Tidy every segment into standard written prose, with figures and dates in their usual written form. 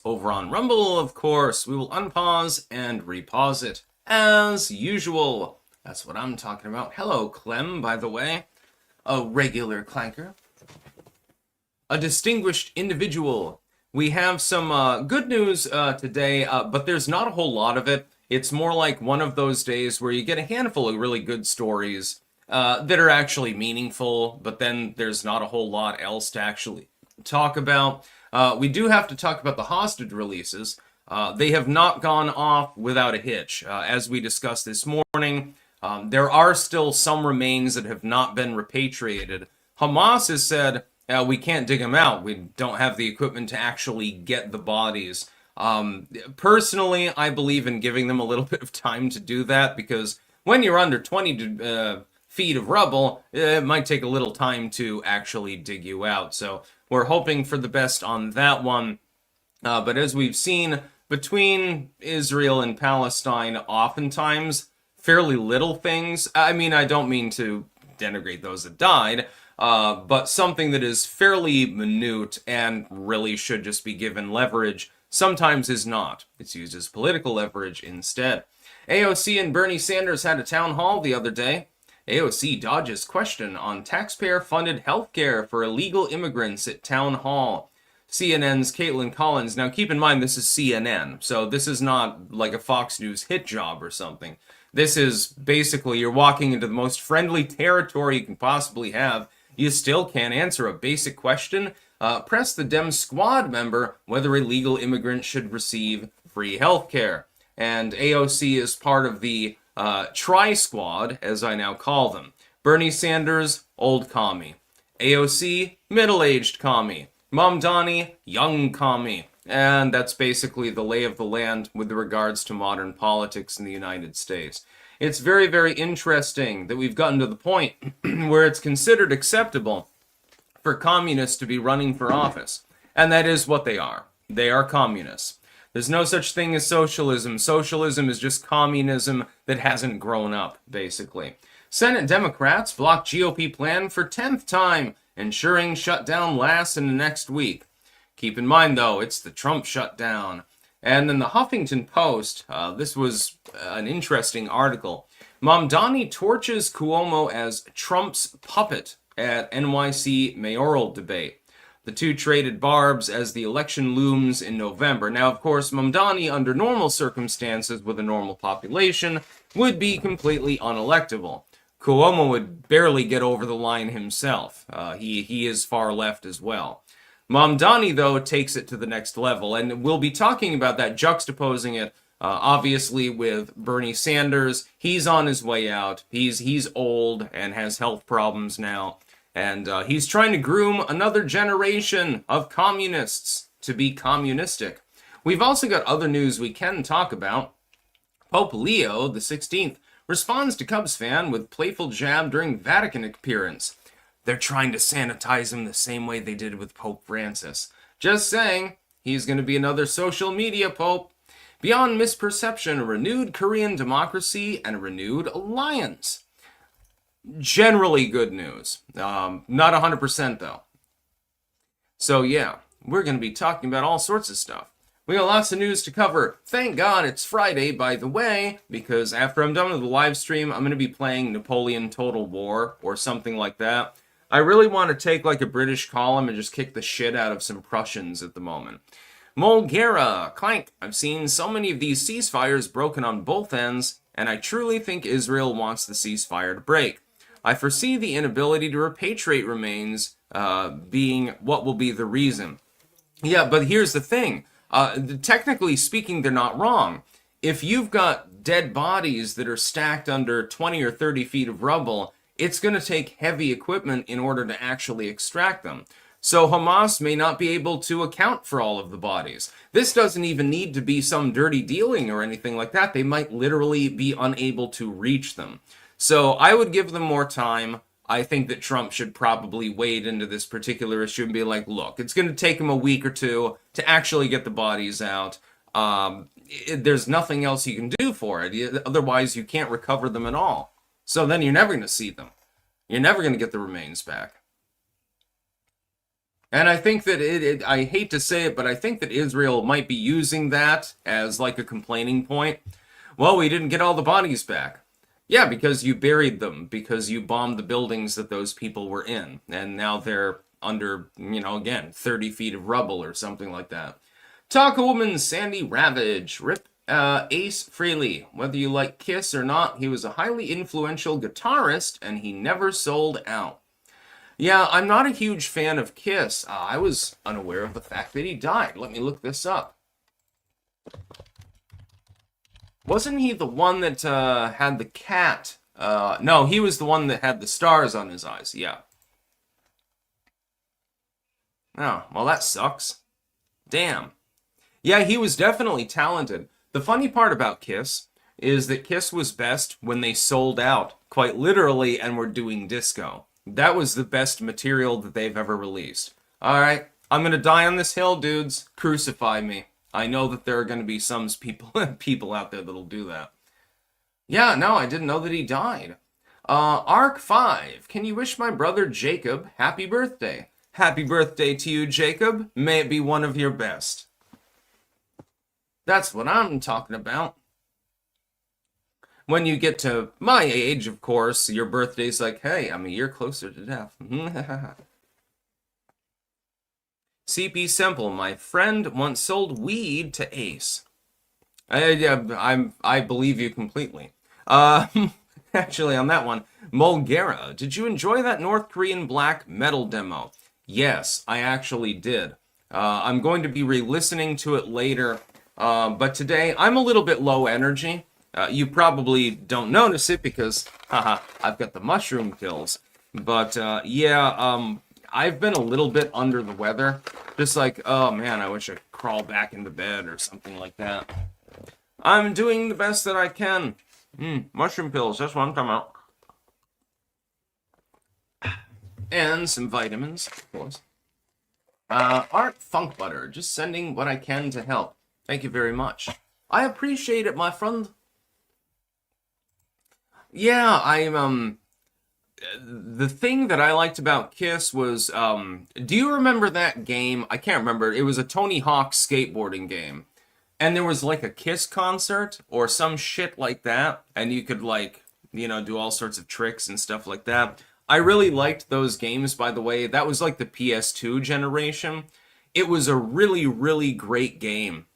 Over on Rumble, of course, we will unpause and repause it, as usual. That's what I'm talking about. Hello, Clem, by the way. A regular clanker. A distinguished individual. We have some good news today, but there's not a whole lot of it. It's more like one of those days where you get a handful of really good stories that are actually meaningful, but then there's not a whole lot else to actually talk about. We do have to talk about the hostage releases. They have not gone off without a hitch. As we discussed this morning, there are still some remains that have not been repatriated. Hamas has said, we can't dig them out. We don't have the equipment to actually get the bodies. Personally, I believe in giving them a little bit of time to do that, because when you're under 20 feet of rubble, it might take a little time to actually dig you out. So we're hoping for the best on that one. But as we've seen between Israel and Palestine, oftentimes fairly little things. I mean, I don't mean to denigrate those that died, but something that is fairly minute and really should just be given leverage sometimes is not. It's used as political leverage instead. AOC and Bernie Sanders had a town hall the other day. AOC dodges question on taxpayer-funded healthcare for illegal immigrants at town hall. CNN's Caitlin Collins. Now keep in mind this is CNN, so this is not like a Fox News hit job or something. This is basically you're walking into the most friendly territory you can possibly have. You still can't answer a basic question. Press the Dem Squad member whether illegal immigrants should receive free healthcare. And AOC is part of the Tri-Squad, as I now call them. Bernie Sanders, old commie. AOC, middle-aged commie. Mamdani, young commie. And that's basically the lay of the land with regards to modern politics in the United States. It's very, very interesting that we've gotten to the point where it's considered acceptable for communists to be running for office. And that is what they are. They are communists. There's no such thing as socialism. Socialism is just communism that hasn't grown up, basically. Senate Democrats block GOP plan for 10th time, ensuring shutdown lasts in the next week. Keep in mind, though, it's the Trump shutdown. And then the Huffington Post, this was an interesting article. Mamdani torches Cuomo as Trump's puppet at NYC mayoral debate. The two traded barbs as the election looms in November. Now, of course, Mamdani, under normal circumstances with a normal population, would be completely unelectable. Cuomo would barely get over the line himself. He is far left as well. Mamdani, though, takes it to the next level, and we'll be talking about that, juxtaposing it, obviously, with Bernie Sanders. He's on his way out. He's old and has health problems now, and he's trying to groom another generation of communists to be communistic. We've also got other news we can talk about. Pope Leo the 16th responds to Cubs fan with playful jab during Vatican appearance. They're trying to sanitize him the same way they did with Pope Francis. Just saying, he's going to be another social media pope. Beyond misperception, a renewed Korean democracy and a renewed alliance. Generally good news. Not 100% though. So yeah, we're going to be talking about all sorts of stuff. We got lots of news to cover. Thank God it's Friday, by the way, because after I'm done with the live stream, I'm going to be playing Napoleon Total War or something like that. I really want to take like a British column and just kick the shit out of some Prussians at the moment. Mulgera, clank. I've seen so many of these ceasefires broken on both ends, and I truly think Israel wants the ceasefire to break. I foresee the inability to repatriate remains being what will be the reason. Yeah, but here's the thing. Technically speaking, they're not wrong. If you've got dead bodies that are stacked under 20 or 30 feet of rubble, it's going to take heavy equipment in order to actually extract them. So Hamas may not be able to account for all of the bodies. This doesn't even need to be some dirty dealing or anything like that. They might literally be unable to reach them. So I would give them more time. I think that Trump should probably wade into this particular issue and be like, look, it's going to take him a week or two to actually get the bodies out. There's nothing else you can do for it. Otherwise, you can't recover them at all. So then you're never going to see them. You're never going to get the remains back. And I think that I hate to say it, but I think that Israel might be using that as like a complaining point. Well, we didn't get all the bodies back. Yeah, because you buried them, because you bombed the buildings that those people were in, and now they're under, again, 30 feet of rubble or something like that. Taco Woman Sandy Ravage. Rip Ace Frehley. Whether you like Kiss or not, he was a highly influential guitarist, and he never sold out. Yeah, I'm not a huge fan of Kiss. I was unaware of the fact that he died. Let me look this up. Wasn't he the one that had the cat? No, he was the one that had the stars on his eyes. Yeah. Oh, well, that sucks. Damn. Yeah, he was definitely talented. The funny part about Kiss is that Kiss was best when they sold out, quite literally, and were doing disco. That was the best material that they've ever released. Alright, I'm gonna die on this hill, dudes. Crucify me. I know that there are gonna be some people out there that'll do that. Yeah, no, I didn't know that he died. Arc 5. Can you wish my brother Jacob happy birthday? Happy birthday to you, Jacob. May it be one of your best. That's what I'm talking about. When you get to my age, of course, your birthday's like, hey, I'm a year closer to death. CP Simple, my friend once sold weed to Ace. I believe you completely. Actually, on that one, Mulgera, did you enjoy that North Korean black metal demo? Yes, I actually did. I'm going to be re-listening to it later, but today I'm a little bit low energy. You probably don't notice it because, I've got the mushroom pills. But, I've been a little bit under the weather. Just like, oh man, I wish I could crawl back into bed or something like that. I'm doing the best that I can. Mushroom pills, that's what I'm talking about. And some vitamins, of course. Art Funk Butter, just sending what I can to help. Thank you very much. I appreciate it, my friend. Yeah, the thing that I liked about Kiss was, do you remember that game? I can't remember. It was a Tony Hawk skateboarding game. And there was like a Kiss concert or some shit like that. And you could do all sorts of tricks and stuff like that. I really liked those games, by the way. That was like the PS2 generation. It was a really, really great game.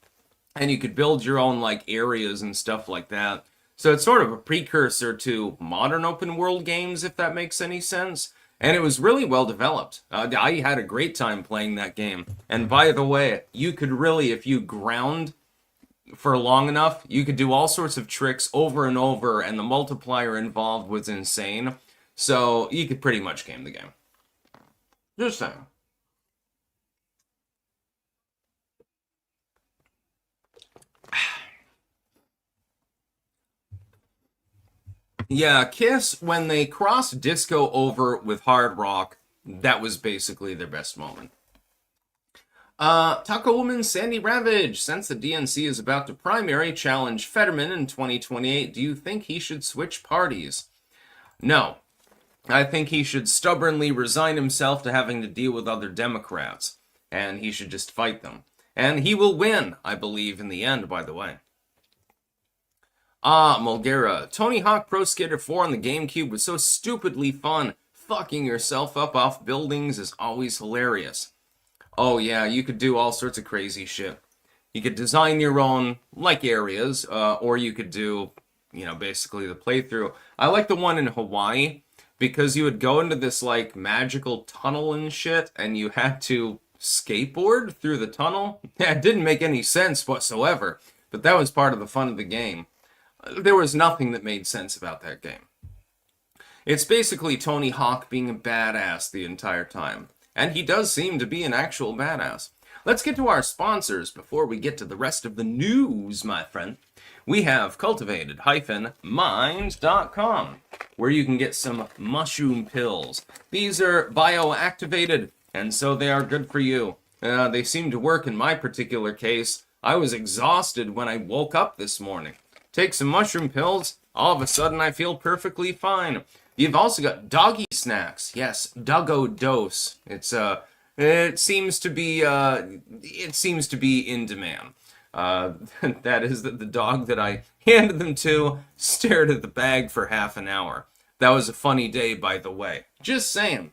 And you could build your own areas and stuff like that. So it's sort of a precursor to modern open world games, if that makes any sense. And it was really well developed. I had a great time playing that game. And by the way, you could really, if you ground for long enough, you could do all sorts of tricks over and over, and the multiplier involved was insane. So you could pretty much game the game. Just saying. Yeah, Kiss, when they crossed disco over with hard rock, that was basically their best moment. Taco Woman Sandy Ravage, since the DNC is about to primary challenge Fetterman in 2028, do you think he should switch parties? No. I think he should stubbornly resign himself to having to deal with other Democrats, and he should just fight them. And he will win, I believe, in the end, by the way. Mulgera. Tony Hawk Pro Skater 4 on the GameCube was so stupidly fun. Fucking yourself up off buildings is always hilarious. Oh yeah, you could do all sorts of crazy shit. You could design your own, areas, or you could do, basically the playthrough. I like the one in Hawaii, because you would go into this, magical tunnel and shit, and you had to skateboard through the tunnel. It didn't make any sense whatsoever, but that was part of the fun of the game. There was nothing that made sense about that game. It's basically Tony Hawk being a badass the entire time. And he does seem to be an actual badass. Let's get to our sponsors before we get to the rest of the news, my friend. We have cultivated-mind.com, where you can get some mushroom pills. These are bioactivated, and so they are good for you. They seem to work in my particular case. I was exhausted when I woke up this morning. Take some mushroom pills, all of a sudden I feel perfectly fine. You've also got doggy snacks. Yes, Doggo Dose. It's It seems to be in demand. That is that the dog that I handed them to stared at the bag for half an hour. That was a funny day, by the way. Just saying.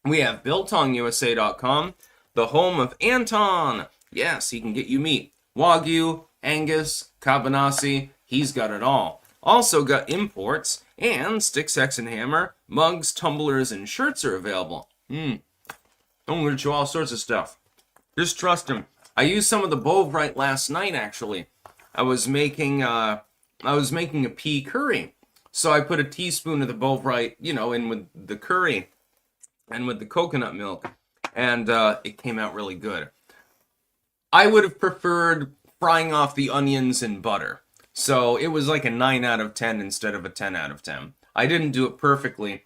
We have BiltonUSA.com, the home of Anton. Yes, he can get you meat. Wagyu, Angus, Cabanassi, he's got it all. Also got imports, and Stick, Sex, and Hammer, mugs, tumblers, and shirts are available. I'm going to show all sorts of stuff. Just trust him. I used some of the Bovrite last night, actually. I was making a pea curry. So I put a teaspoon of the Bovrite, in with the curry and with the coconut milk. And it came out really good. I would have preferred frying off the onions in butter. So it was like a 9 out of 10 instead of a 10 out of 10. I didn't do it perfectly.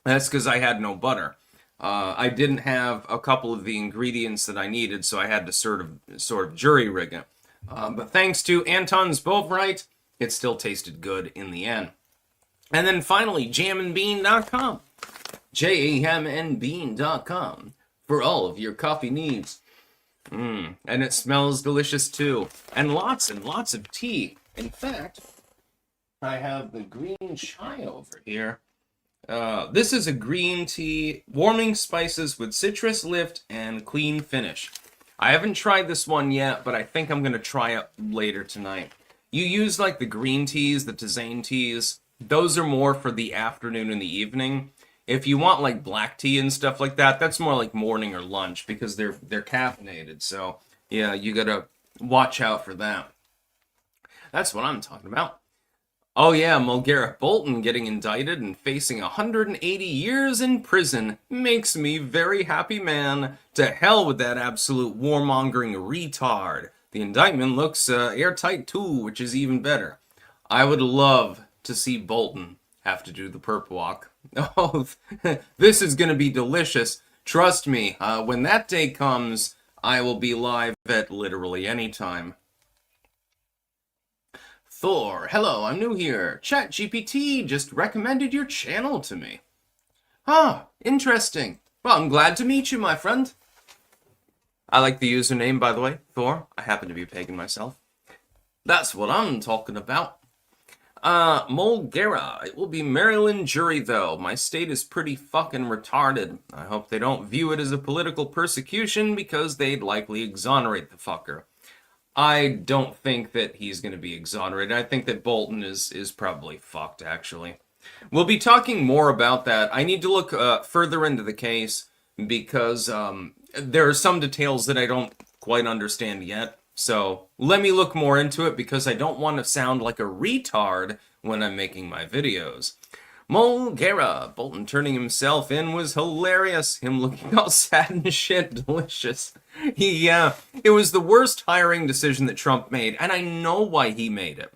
That's because I had no butter. I didn't have a couple of the ingredients that I needed, so I had to sort of jury rig it. But thanks to Anton's Bovrite, it still tasted good in the end. And then finally, jamandbean.com. jamandbean.com for all of your coffee needs. And it smells delicious too. And lots of tea. In fact, I have the green chai over here. This is a green tea, warming spices with citrus lift and clean finish. I haven't tried this one yet, but I think I'm going to try it later tonight. You use like the green teas, the tisane teas. Those are more for the afternoon and the evening. If you want like black tea and stuff like that, that's more like morning or lunch because they're caffeinated. So yeah, you gotta watch out for that. That's what I'm talking about. Oh yeah, Mulgara Bolton getting indicted and facing 180 years in prison makes me very happy, man. To hell with that absolute warmongering retard. The indictment looks airtight too, which is even better. I would love to see Bolton have to do the perp walk. Oh, this is going to be delicious. Trust me, when that day comes, I will be live at literally any time. Thor, hello, I'm new here. ChatGPT just recommended your channel to me. Ah, interesting. Well, I'm glad to meet you, my friend. I like the username, by the way, Thor. I happen to be a pagan myself. That's what I'm talking about. Mulgara. It will be Maryland jury, though. My state is pretty fucking retarded. I hope they don't view it as a political persecution because they'd likely exonerate the fucker. I don't think that he's going to be exonerated. I think that Bolton is probably fucked, actually. We'll be talking more about that. I need to look further into the case because there are some details that I don't quite understand yet. So let me look more into it because I don't want to sound like a retard when I'm making my videos. Mulgara, Bolton turning himself in was hilarious. Him looking all sad and shit, delicious. It was the worst hiring decision that Trump made, and I know why he made it.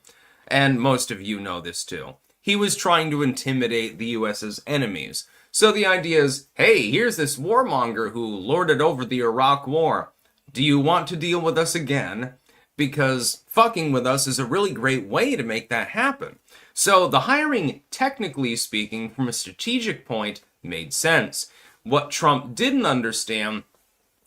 And most of you know this too. He was trying to intimidate the US's enemies. So the idea is, hey, here's this warmonger who lorded over the Iraq War. Do you want to deal with us again? Because fucking with us is a really great way to make that happen. So the hiring, technically speaking, from a strategic point, made sense. What Trump didn't understand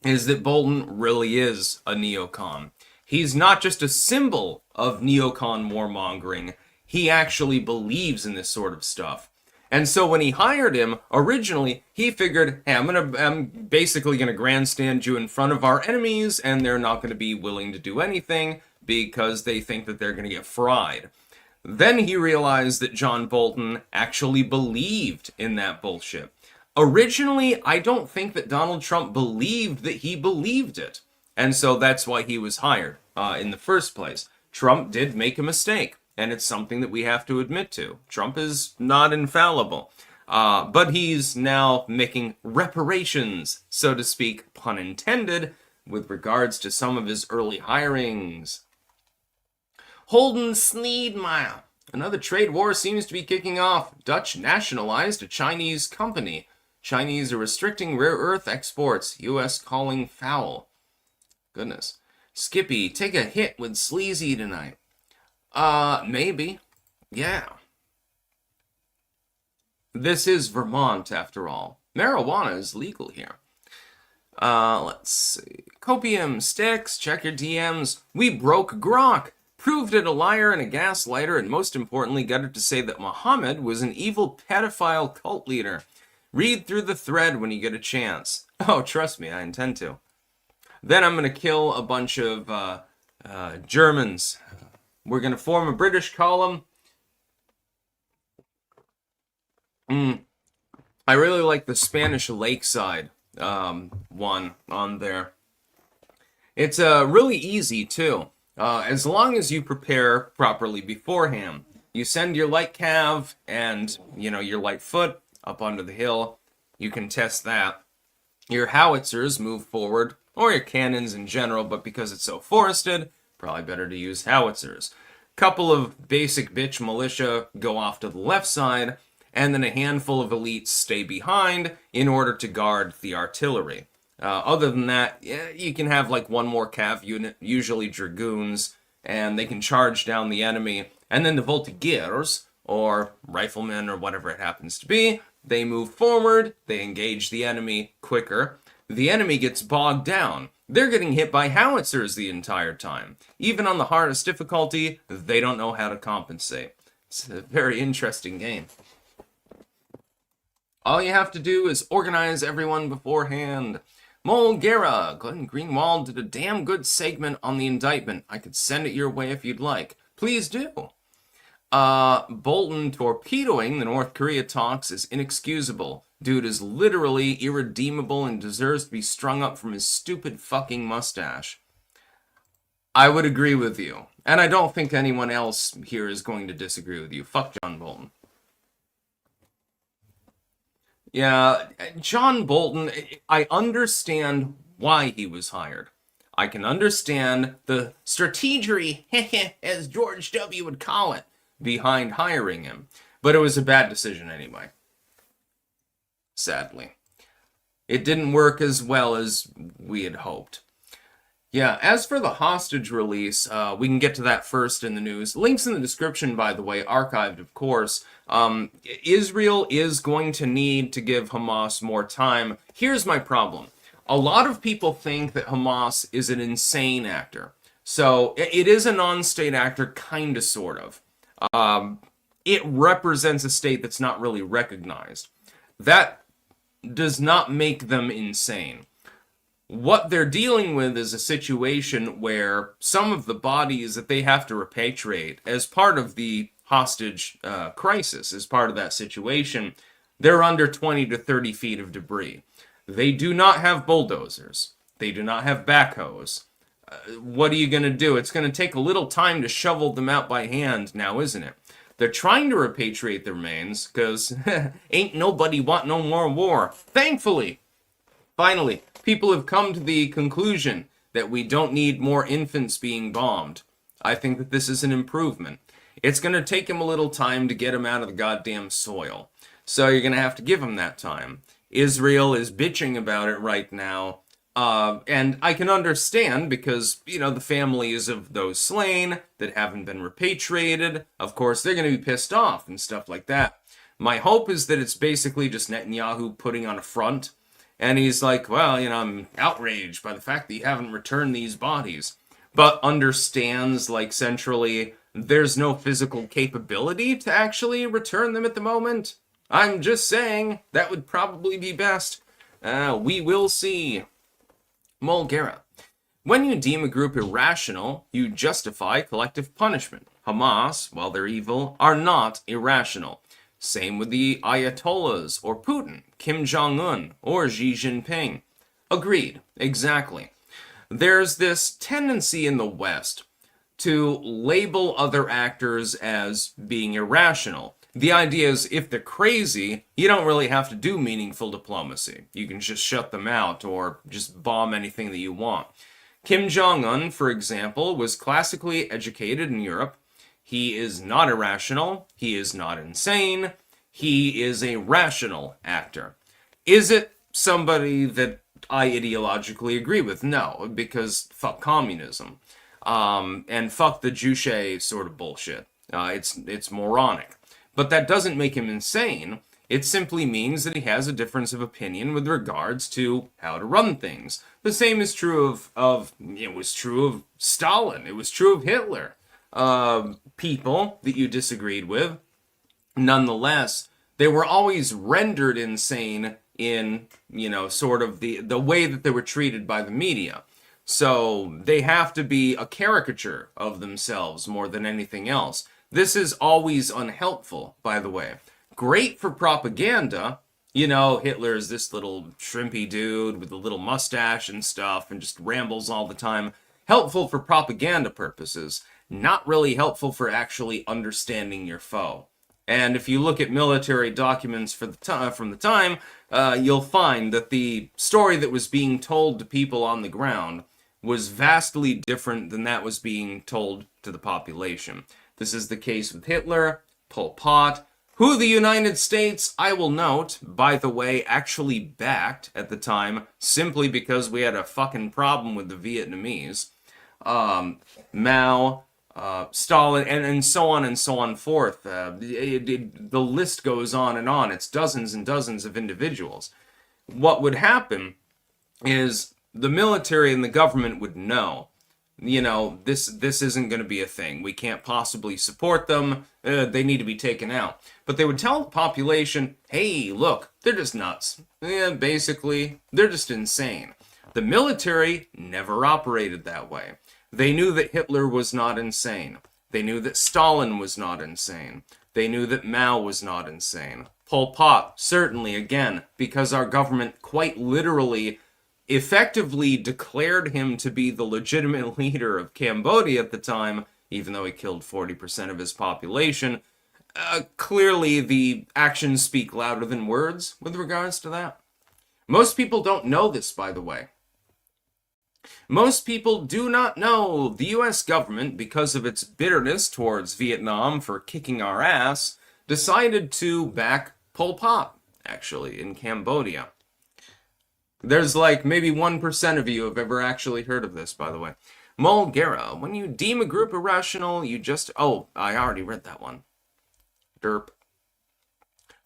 is that Bolton really is a neocon. He's not just a symbol of neocon warmongering. He actually believes in this sort of stuff. And so when he hired him, originally, he figured, hey, I'm basically gonna grandstand you in front of our enemies, and they're not gonna be willing to do anything because they think that they're gonna get fried. Then he realized that John Bolton actually believed in that bullshit. Originally, I don't think that Donald Trump believed that he believed it. And so that's why he was hired in the first place. Trump did make a mistake. And it's something that we have to admit to. Trump is not infallible. But he's now making reparations, so to speak, pun intended, with regards to some of his early hirings. Holden Sneedmeyer. Another trade war seems to be kicking off. Dutch nationalized a Chinese company. Chinese are restricting rare earth exports. U.S. calling foul. Goodness. Skippy, take a hit with Sleazy tonight. Maybe. Yeah. This is Vermont, after all. Marijuana is legal here. Let's see. Copium, Sticks, check your DMs. We broke Grok. Proved it a liar and a gaslighter, and most importantly, got it to say that Muhammad was an evil pedophile cult leader. Read through the thread when you get a chance. Oh, trust me, I intend to. Then I'm going to kill a bunch of Germans. We're going to form a British column. I really like the Spanish Lakeside one on there. It's really easy, too. As long as you prepare properly beforehand. You send your light cav and, your light foot up onto the hill. You can test that. Your howitzers move forward, or your cannons in general, but because it's so forested, probably better to use howitzers. Couple of basic bitch militia go off to the left side, and then a handful of elites stay behind in order to guard the artillery. Other than that, you can have like one more cav unit, usually dragoons, and they can charge down the enemy. And then the voltigeurs, or riflemen, or whatever it happens to be, they move forward, they engage the enemy quicker. The enemy gets bogged down. They're getting hit by howitzers the entire time. Even on the hardest difficulty, they don't know how to compensate. It's a very interesting game. All you have to do is organize everyone beforehand. Mulgera, Glenn Greenwald did a damn good segment on the indictment. I could send it your way if you'd like. Please do. Bolton torpedoing the North Korea talks is inexcusable. Dude is literally irredeemable and deserves to be strung up from his stupid fucking mustache. I would agree with you. And I don't think anyone else here is going to disagree with you. Fuck John Bolton. Yeah, John Bolton, I understand why he was hired. I can understand the strategery, as George W. would call it, behind hiring him. But it was a bad decision anyway. Sadly. It didn't work as well as we had hoped. Yeah, as for the hostage release, we can get to that first in the news. Links in the description, by the way, archived, of course. Israel is going to need to give Hamas more time. Here's my problem. A lot of people think that Hamas is an insane actor. So, it is a non-state actor, kind of, sort of. It represents a state that's not really recognized. That does not make them insane. What they're dealing with is a situation where some of the bodies that they have to repatriate as part of the hostage crisis, as part of that situation, they're under 20 to 30 feet of debris. They do not have bulldozers. They do not have backhoes. What are you going to do? It's going to take a little time to shovel them out by hand now, isn't it? They're trying to repatriate the remains, because ain't nobody want no more war. Thankfully, finally, people have come to the conclusion that we don't need more infants being bombed. I think that this is an improvement. It's going to take them a little time to get them out of the goddamn soil. So you're going to have to give them that time. Israel is bitching about it right now. And I can understand because, the families of those slain that haven't been repatriated, of course, they're going to be pissed off and stuff like that. My hope is that it's basically just Netanyahu putting on a front. And he's like, well, I'm outraged by the fact that you haven't returned these bodies. But understands, centrally, there's no physical capability to actually return them at the moment. I'm just saying, that would probably be best. We will see. Mulgera. When you deem a group irrational, you justify collective punishment. Hamas, while they're evil, are not irrational. Same with the Ayatollahs, or Putin, Kim Jong-un, or Xi Jinping. Agreed, exactly. There's this tendency in the West to label other actors as being irrational. The idea is, if they're crazy, you don't really have to do meaningful diplomacy. You can just shut them out, or just bomb anything that you want. Kim Jong-un, for example, was classically educated in Europe. He is not irrational. He is not insane. He is a rational actor. Is it somebody that I ideologically agree with? No, because fuck communism. And fuck the Juche sort of bullshit. It's moronic. But that doesn't make him insane. It simply means that he has a difference of opinion with regards to how to run things. The same is true of it was true of Stalin. It was true of Hitler. People that you disagreed with, nonetheless, they were always rendered insane in, sort of the way that they were treated by the media. So they have to be a caricature of themselves more than anything else. This is always unhelpful, by the way. Great for propaganda. Hitler is this little shrimpy dude with a little mustache and stuff and just rambles all the time. Helpful for propaganda purposes. Not really helpful for actually understanding your foe. And if you look at military documents from the time, you'll find that the story that was being told to people on the ground was vastly different than that was being told to the population. This is the case with Hitler, Pol Pot, who the United States, I will note, by the way, actually backed at the time, simply because we had a fucking problem with the Vietnamese. Mao, Stalin, and so on forth. The list goes on and on. It's dozens and dozens of individuals. What would happen is the military and the government would know, this isn't going to be a thing. We can't possibly support them. They need to be taken out. But they would tell the population, hey, look, they're just nuts. Basically, they're just insane. The military never operated that way. They knew that Hitler was not insane. They knew that Stalin was not insane. They knew that Mao was not insane. Pol Pot, certainly, again, because our government quite literally effectively declared him to be the legitimate leader of Cambodia at the time, even though he killed 40% of his population. Clearly, the actions speak louder than words with regards to that. Most people don't know this, by the way. Most people do not know the US government, because of its bitterness towards Vietnam for kicking our ass, decided to back Pol Pot, actually, in Cambodia. There's like maybe 1% of you have ever actually heard of this, by the way. Mulgera, when you deem a group irrational, you just... Oh, I already read that one. Derp.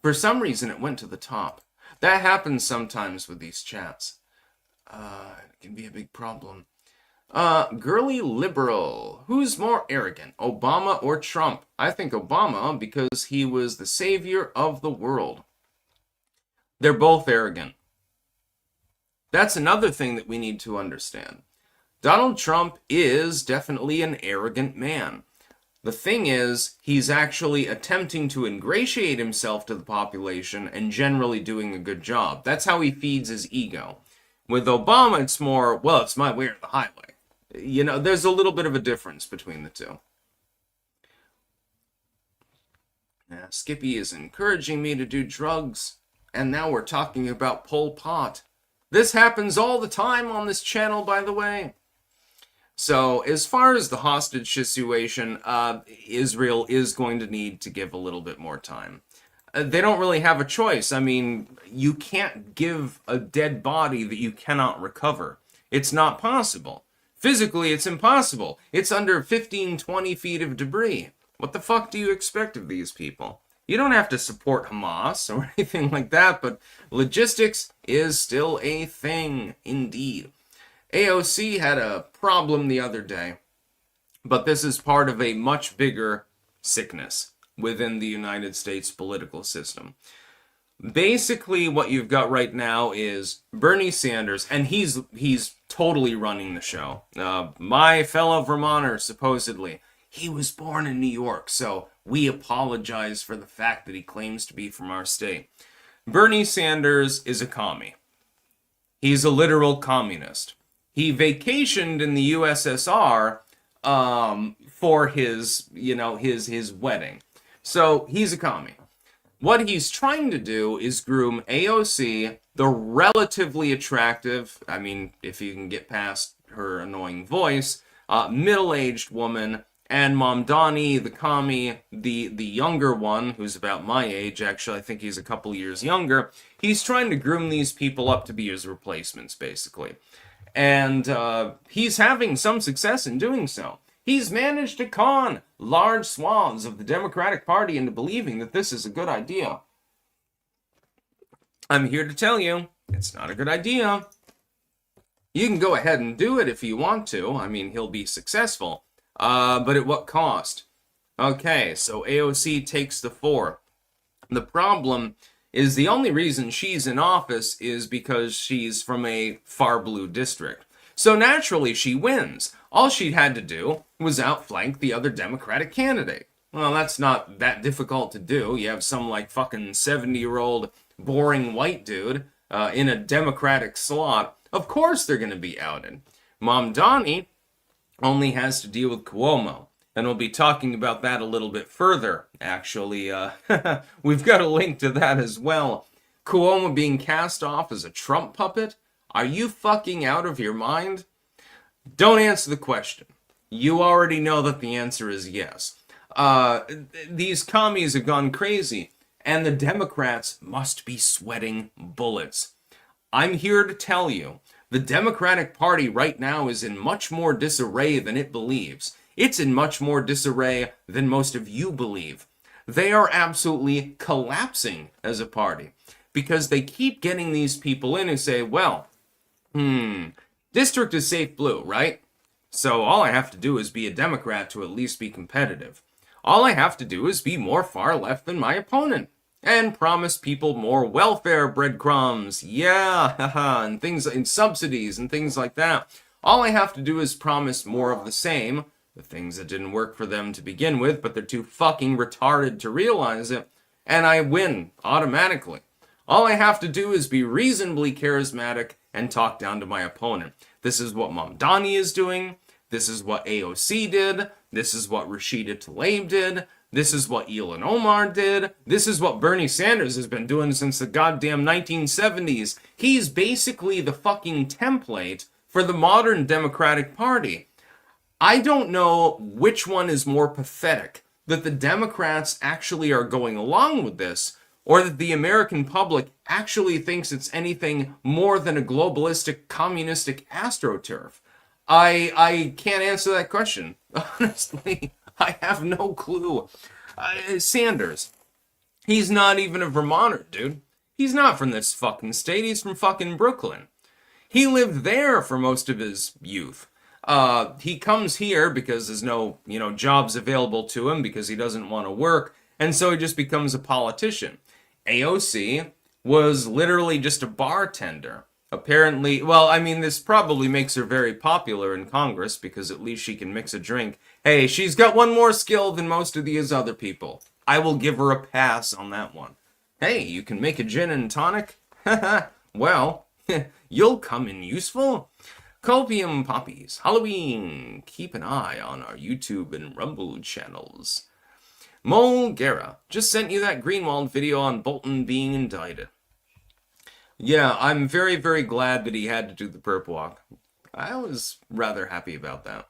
For some reason, it went to the top. That happens sometimes with these chats. It can be a big problem. Girly liberal. Who's more arrogant, Obama or Trump? I think Obama, because he was the savior of the world. They're both arrogant. That's another thing that we need to understand. Donald Trump is definitely an arrogant man. The thing is, he's actually attempting to ingratiate himself to the population and generally doing a good job. That's how he feeds his ego. With Obama, it's more, well, it's my way or the highway. There's a little bit of a difference between the two. Yeah, Skippy is encouraging me to do drugs, and now we're talking about Pol Pot. This happens all the time on this channel, by the way. So, as far as the hostage situation, Israel is going to need to give a little bit more time. They don't really have a choice. I mean, you can't give a dead body that you cannot recover. It's not possible. Physically, it's impossible. It's under 15, 20 feet of debris. What the fuck do you expect of these people? You don't have to support Hamas or anything like that, but logistics is still a thing, indeed. AOC had a problem the other day, but this is part of a much bigger sickness within the United States political system. Basically, what you've got right now is Bernie Sanders, and he's totally running the show. My fellow Vermonter, supposedly, he was born in New York, so we apologize for the fact that he claims to be from our state. Bernie Sanders is a commie. He's a literal communist. He vacationed in the USSR for his wedding. So he's a commie. What he's trying to do is groom AOC, the relatively attractive, I mean, if you can get past her annoying voice, middle-aged woman, and Mamdani, the commie, the younger one, who's about my age, actually, I think he's a couple years younger. He's trying to groom these people up to be his replacements, basically. And he's having some success in doing so. He's managed to con large swaths of the Democratic Party into believing that this is a good idea. I'm here to tell you, it's not a good idea. You can go ahead and do it if you want to. I mean, he'll be successful. But at what cost? Okay, so AOC takes the 4. The problem is the only reason she's in office is because she's from a far blue district. So naturally she wins. All she had to do was outflank the other Democratic candidate. Well, that's not that difficult to do. You have some like fucking 70-year-old boring white dude in a Democratic slot. Of course they're going to be outed. Mamdani only has to deal with Cuomo. And we'll be talking about that a little bit further, actually. We've got a link to that as well. Cuomo being cast off as a Trump puppet? Are you fucking out of your mind? Don't answer the question. You already know that the answer is yes. These commies have gone crazy, and the Democrats must be sweating bullets. I'm here to tell you, the Democratic Party right now is in much more disarray than it believes. It's in much more disarray than most of you believe. They are absolutely collapsing as a party because they keep getting these people in who say, well, district is safe blue, right? So all I have to do is be a Democrat to at least be competitive. All I have to do is be more far left than my opponent and promise people more welfare breadcrumbs. Yeah, and things and subsidies and things like that. All I have to do is promise more of the same. The things that didn't work for them to begin with, but they're too fucking retarded to realize it, and I win automatically. All I have to do is be reasonably charismatic and talk down to my opponent. This is what Mamdani is doing. This is what AOC did. This is what Rashida Tlaib did. This is what Ilhan Omar did. This is what Bernie Sanders has been doing since the goddamn 1970s. He's basically the fucking template for the modern Democratic Party. I don't know which one is more pathetic, that the Democrats actually are going along with this, or that the American public actually thinks it's anything more than a globalistic, communistic astroturf. I can't answer that question. Honestly, I have no clue. Sanders, he's not even a Vermonter, dude. He's not from this fucking state. He's from fucking Brooklyn. He lived there for most of his youth. He comes here because there's no, jobs available to him because he doesn't want to work, and so he just becomes a politician. AOC was literally just a bartender. Apparently, well, I mean, this probably makes her very popular in Congress because at least she can mix a drink. Hey, she's got one more skill than most of these other people. I will give her a pass on that one. Hey, you can make a gin and tonic? Well, you'll come in useful. Copium Poppies, Halloween. Keep an eye on our YouTube and Rumble channels. Mole Guerra just sent you that Greenwald video on Bolton being indicted. Yeah, I'm very, very glad that he had to do the perp walk. I was rather happy about that.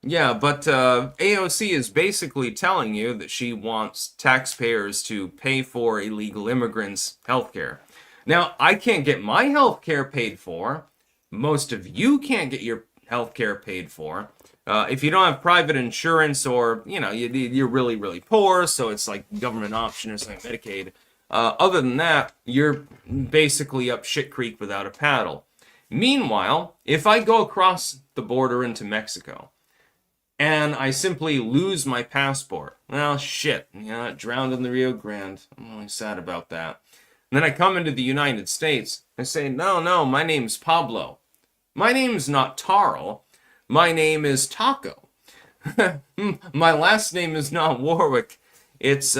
Yeah, but AOC is basically telling you that she wants taxpayers to pay for illegal immigrants' healthcare. Now, I can't get my healthcare paid for. Most of you can't get your healthcare paid for. If you don't have private insurance or, you're really, really poor, so it's like government option or something, Medicaid. Other than that, you're basically up shit creek without a paddle. Meanwhile, if I go across the border into Mexico and I simply lose my passport, well, shit, it drowned in the Rio Grande. I'm really sad about that. And then I come into the United States and say, no, my name's Pablo. My name's not Tarl. My name is Taco. My last name is not Warwick. It's,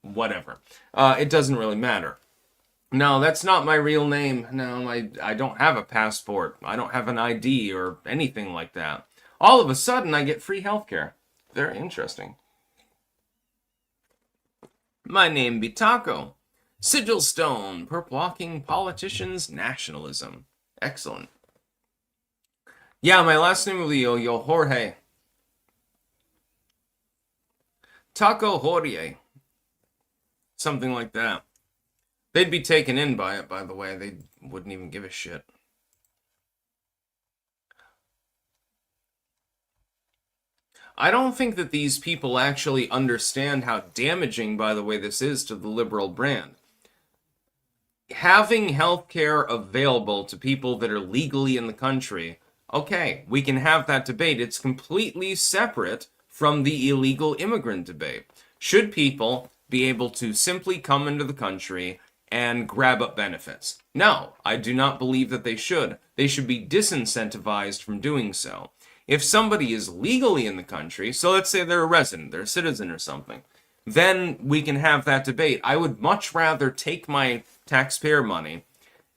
whatever. It doesn't really matter. No, that's not my real name. No, I don't have a passport. I don't have an ID or anything like that. All of a sudden, I get free healthcare. Very interesting. My name be Taco. Sigil Stone, perp walking politicians, nationalism. Excellent. Yeah, my last name will be Yo Jorge. Taco Jorge. Something like that. They'd be taken in by it, by the way. They wouldn't even give a shit. I don't think that these people actually understand how damaging, by the way, this is to the liberal brand. Having healthcare available to people that are legally in the country, okay, we can have that debate. It's completely separate from the illegal immigrant debate. Should people be able to simply come into the country and grab up benefits? No, I do not believe that they should. They should be disincentivized from doing so. If somebody is legally in the country, so let's say they're a resident, they're a citizen or something, then we can have that debate. I would much rather take my taxpayer money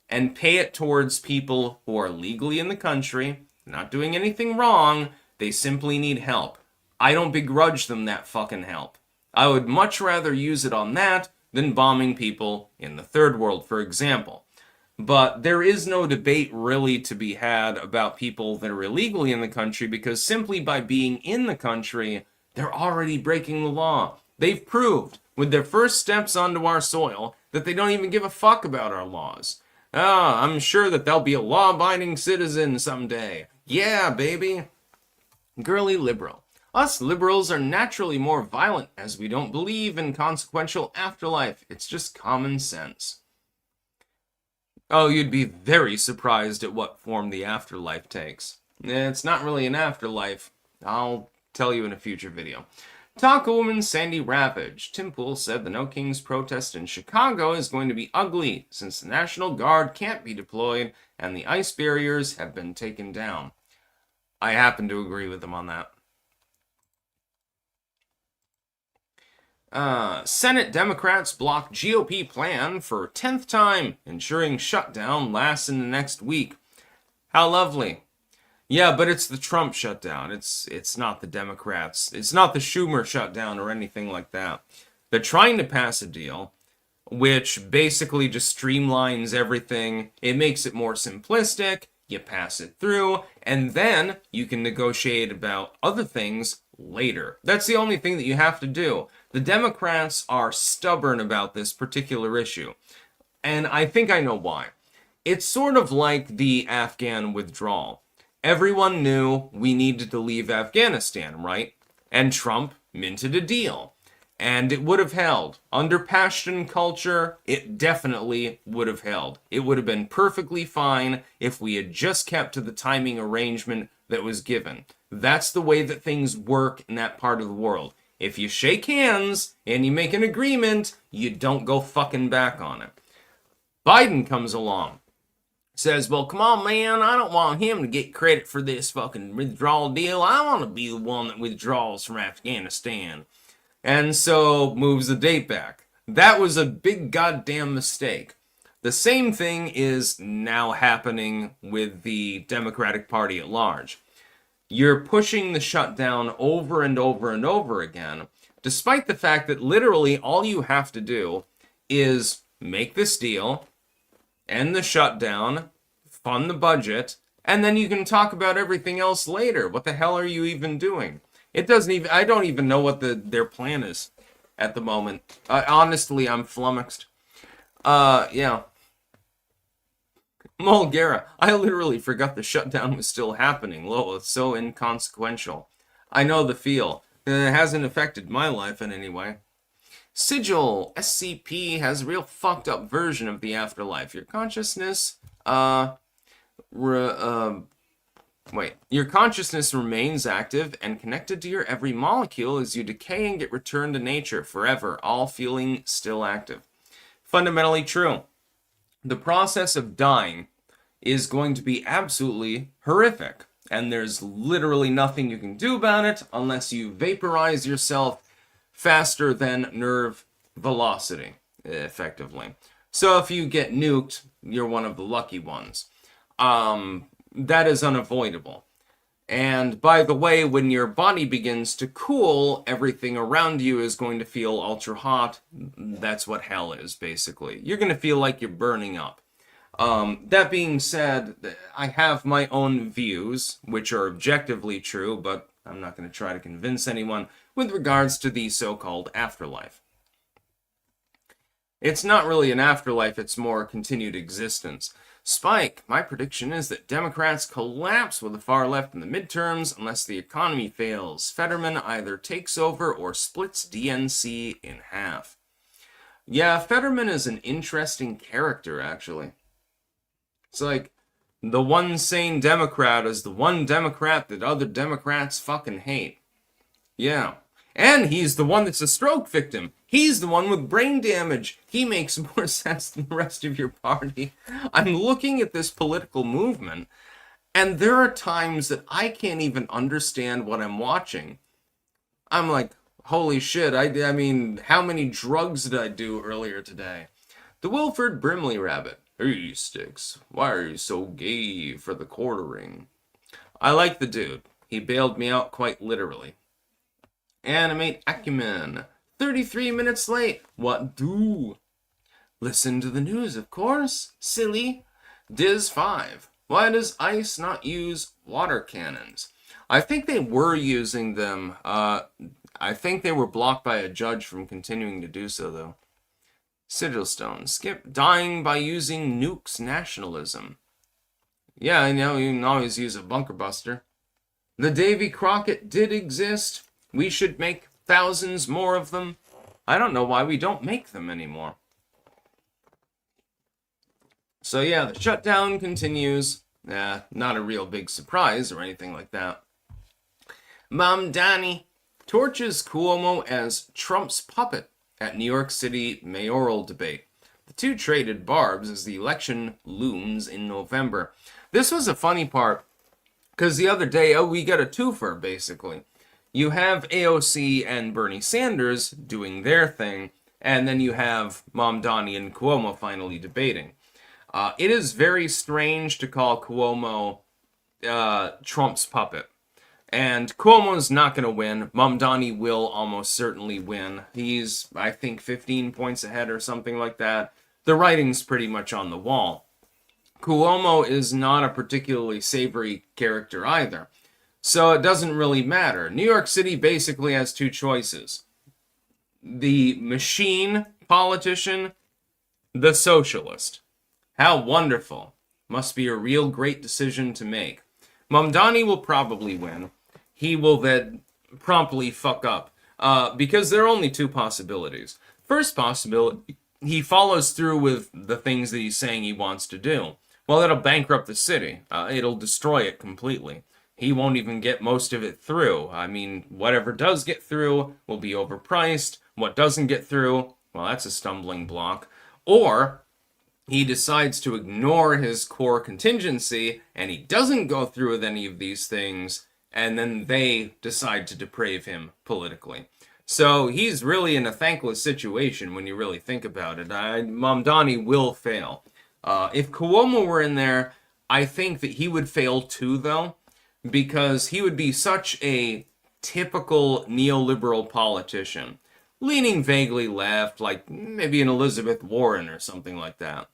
and pay it towards people who are legally in the country, not doing anything wrong, they simply need help. I don't begrudge them that fucking help. I would much rather use it on that than bombing people in the third world, for example. But there is no debate really to be had about people that are illegally in the country, because simply by being in the country, they're already breaking the law. They've proved with their first steps onto our soil that they don't even give a fuck about our laws. I'm sure that they'll be a law-abiding citizen someday. Yeah, baby. Girly liberal. Us liberals are naturally more violent as we don't believe in consequential afterlife. It's just common sense. Oh, you'd be very surprised at what form the afterlife takes. It's not really an afterlife. I'll tell you in a future video. Taco Woman Sandy Ravage. Tim Pool said the No Kings protest in Chicago is going to be ugly since the National Guard can't be deployed and the ice barriers have been taken down. I happen to agree with him on that. Senate Democrats block GOP plan for 10th time, ensuring shutdown lasts in the next week. How lovely. Yeah, but it's the Trump shutdown. It's not the Democrats. It's not the Schumer shutdown or anything like that. They're trying to pass a deal which basically just streamlines everything. It makes it more simplistic. You pass it through, and then you can negotiate about other things later. That's the only thing that you have to do. The Democrats are stubborn about this particular issue, and I think I know why. It's sort of like the Afghan withdrawal. Everyone knew we needed to leave Afghanistan, right? And Trump minted a deal. And it would have held. Under Pashtun culture, it definitely would have held. It would have been perfectly fine if we had just kept to the timing arrangement that was given. That's the way that things work in that part of the world. If you shake hands and you make an agreement, you don't go fucking back on it. Biden comes along. Says, well, come on, man, I don't want him to get credit for this fucking withdrawal deal. I want to be the one that withdraws from Afghanistan. And so moves the date back. That was a big goddamn mistake. The same thing is now happening with the Democratic Party at large. You're pushing the shutdown over and over and over again, despite the fact that literally all you have to do is make this deal, end the shutdown, fund the budget, and then you can talk about everything else later. What the hell are you even doing? I don't even know what their plan is at the moment. Honestly, I'm flummoxed. Yeah. Mulgara, I literally forgot the shutdown was still happening. Lol, it's so inconsequential. I know the feel. It hasn't affected my life in any way. Sigil, SCP has a real fucked up version of the afterlife. Your consciousness, your consciousness remains active and connected to your every molecule as you decay and get returned to nature forever, all feeling still active. Fundamentally true. The process of dying is going to be absolutely horrific, and there's literally nothing you can do about it unless you vaporize yourself faster than nerve velocity, effectively. So if you get nuked, you're one of the lucky ones. That is unavoidable. And by the way, when your body begins to cool, everything around you is going to feel ultra hot. That's what hell is, basically. You're going to feel like you're burning up. That being said, I have my own views, which are objectively true, but I'm not going to try to convince anyone with regards to the so-called afterlife. It's not really an afterlife, it's more continued existence. Spike, my prediction is that Democrats collapse with the far left in the midterms unless the economy fails. Fetterman either takes over or splits DNC in half. Yeah, Fetterman is an interesting character, actually. It's like, the one sane Democrat is the one Democrat that other Democrats fucking hate. Yeah. And he's the one that's a stroke victim. He's the one with brain damage. He makes more sense than the rest of your party. I'm looking at this political movement, and there are times that I can't even understand what I'm watching. I'm like, holy shit, I mean, how many drugs did I do earlier today? The Wilford Brimley rabbit. Hey, Sticks, why are you so gay for the quartering? I like the dude. He bailed me out quite literally. Animate Acumen. 33 minutes late. What do? Listen to the news, of course. Silly. Diz 5. Why does ICE not use water cannons? I think they were using them. I think they were blocked by a judge from continuing to do so, though. Sigilstone. Skip dying by using nukes nationalism. Yeah, I know, you can always use a bunker buster. The Davy Crockett did exist. We should make thousands more of them. I don't know why we don't make them anymore. So yeah, the shutdown continues. Not a real big surprise or anything like that. Mamdani torches Cuomo as Trump's puppet at New York City mayoral debate. The two traded barbs as the election looms in November. This was a funny part, because the other day, we got a twofer, basically. You have AOC and Bernie Sanders doing their thing, and then you have Mamdani and Cuomo finally debating. It is very strange to call Cuomo Trump's puppet. And Cuomo's not going to win. Mamdani will almost certainly win. He's, I think, 15 points ahead or something like that. The writing's pretty much on the wall. Cuomo is not a particularly savory character either. So it doesn't really matter. New York City basically has two choices. The machine politician, the socialist. How wonderful. Must be a real great decision to make. Mamdani will probably win. He will then promptly fuck up. Because there are only two possibilities. First possibility, he follows through with the things that he's saying he wants to do. Well, it'll bankrupt the city. It'll destroy it completely. He won't even get most of it through. I mean, whatever does get through will be overpriced. What doesn't get through, well, that's a stumbling block. Or he decides to ignore his core contingency, and he doesn't go through with any of these things, and then they decide to deprave him politically. So he's really in a thankless situation when you really think about it. Mamdani will fail. If Cuomo were in there, I think that he would fail too, though, because he would be such a typical neoliberal politician, leaning vaguely left, like maybe an Elizabeth Warren or something like that.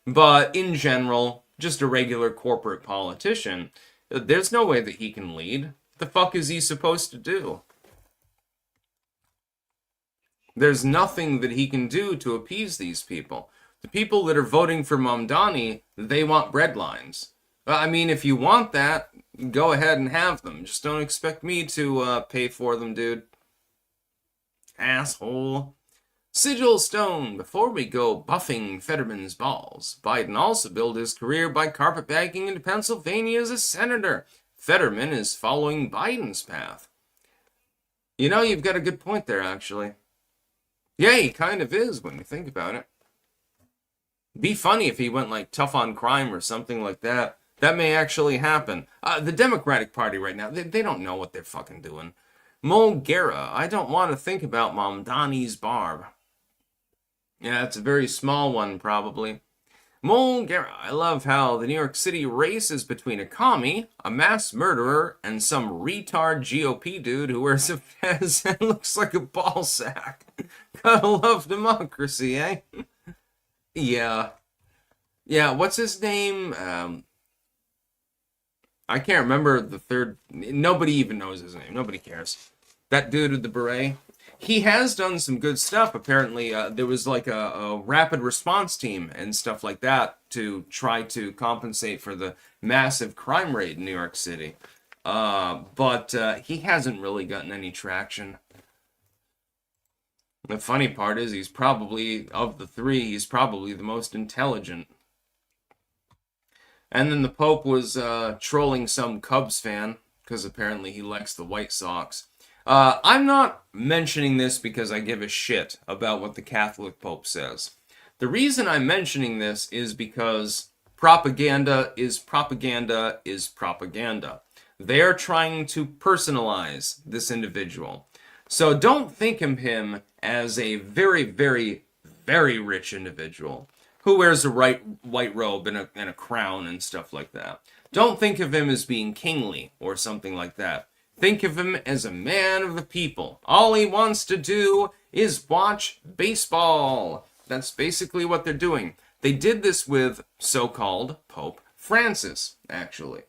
But in general, just a regular corporate politician. There's no way that he can lead. The fuck is he supposed to do? There's nothing that he can do to appease these people. The people that are voting for Mamdani, they want breadlines. I mean, if you want that, go ahead and have them. Just don't expect me to pay for them, dude. Asshole. Sigil Stone, before we go buffing Fetterman's balls, Biden also built his career by carpetbagging into Pennsylvania as a senator. Fetterman is following Biden's path. You know, you've got a good point there, actually. Yeah, he kind of is when you think about it. Be funny if he went like tough on crime or something like that. That may actually happen. The Democratic Party right now, they don't know what they're fucking doing. Mulgera, I don't want to think about Mamdani's barb. Yeah, it's a very small one, probably. Mulgera, I love how the New York City race is between a commie, a mass murderer, and some retard GOP dude who wears a fez and looks like a ball sack. Gotta love democracy, eh? Yeah. Yeah, what's his name? I can't remember the third. Nobody even knows his name. Nobody cares. That dude with the beret. He has done some good stuff. Apparently, there was like a rapid response team and stuff like that to try to compensate for the massive crime rate in New York City. But he hasn't really gotten any traction. The funny part is he's probably, of the three, he's probably the most intelligent. And then the Pope was trolling some Cubs fan, because apparently he likes the White Sox. I'm not mentioning this because I give a shit about what the Catholic Pope says. The reason I'm mentioning this is because propaganda is propaganda is propaganda. They're trying to personalize this individual. So don't think of him as a very, very, very rich individual who wears a white robe and a crown and stuff like that. Don't think of him as being kingly or something like that. Think of him as a man of the people. All he wants to do is watch baseball. That's basically what they're doing. They did this with so-called Pope Francis, actually.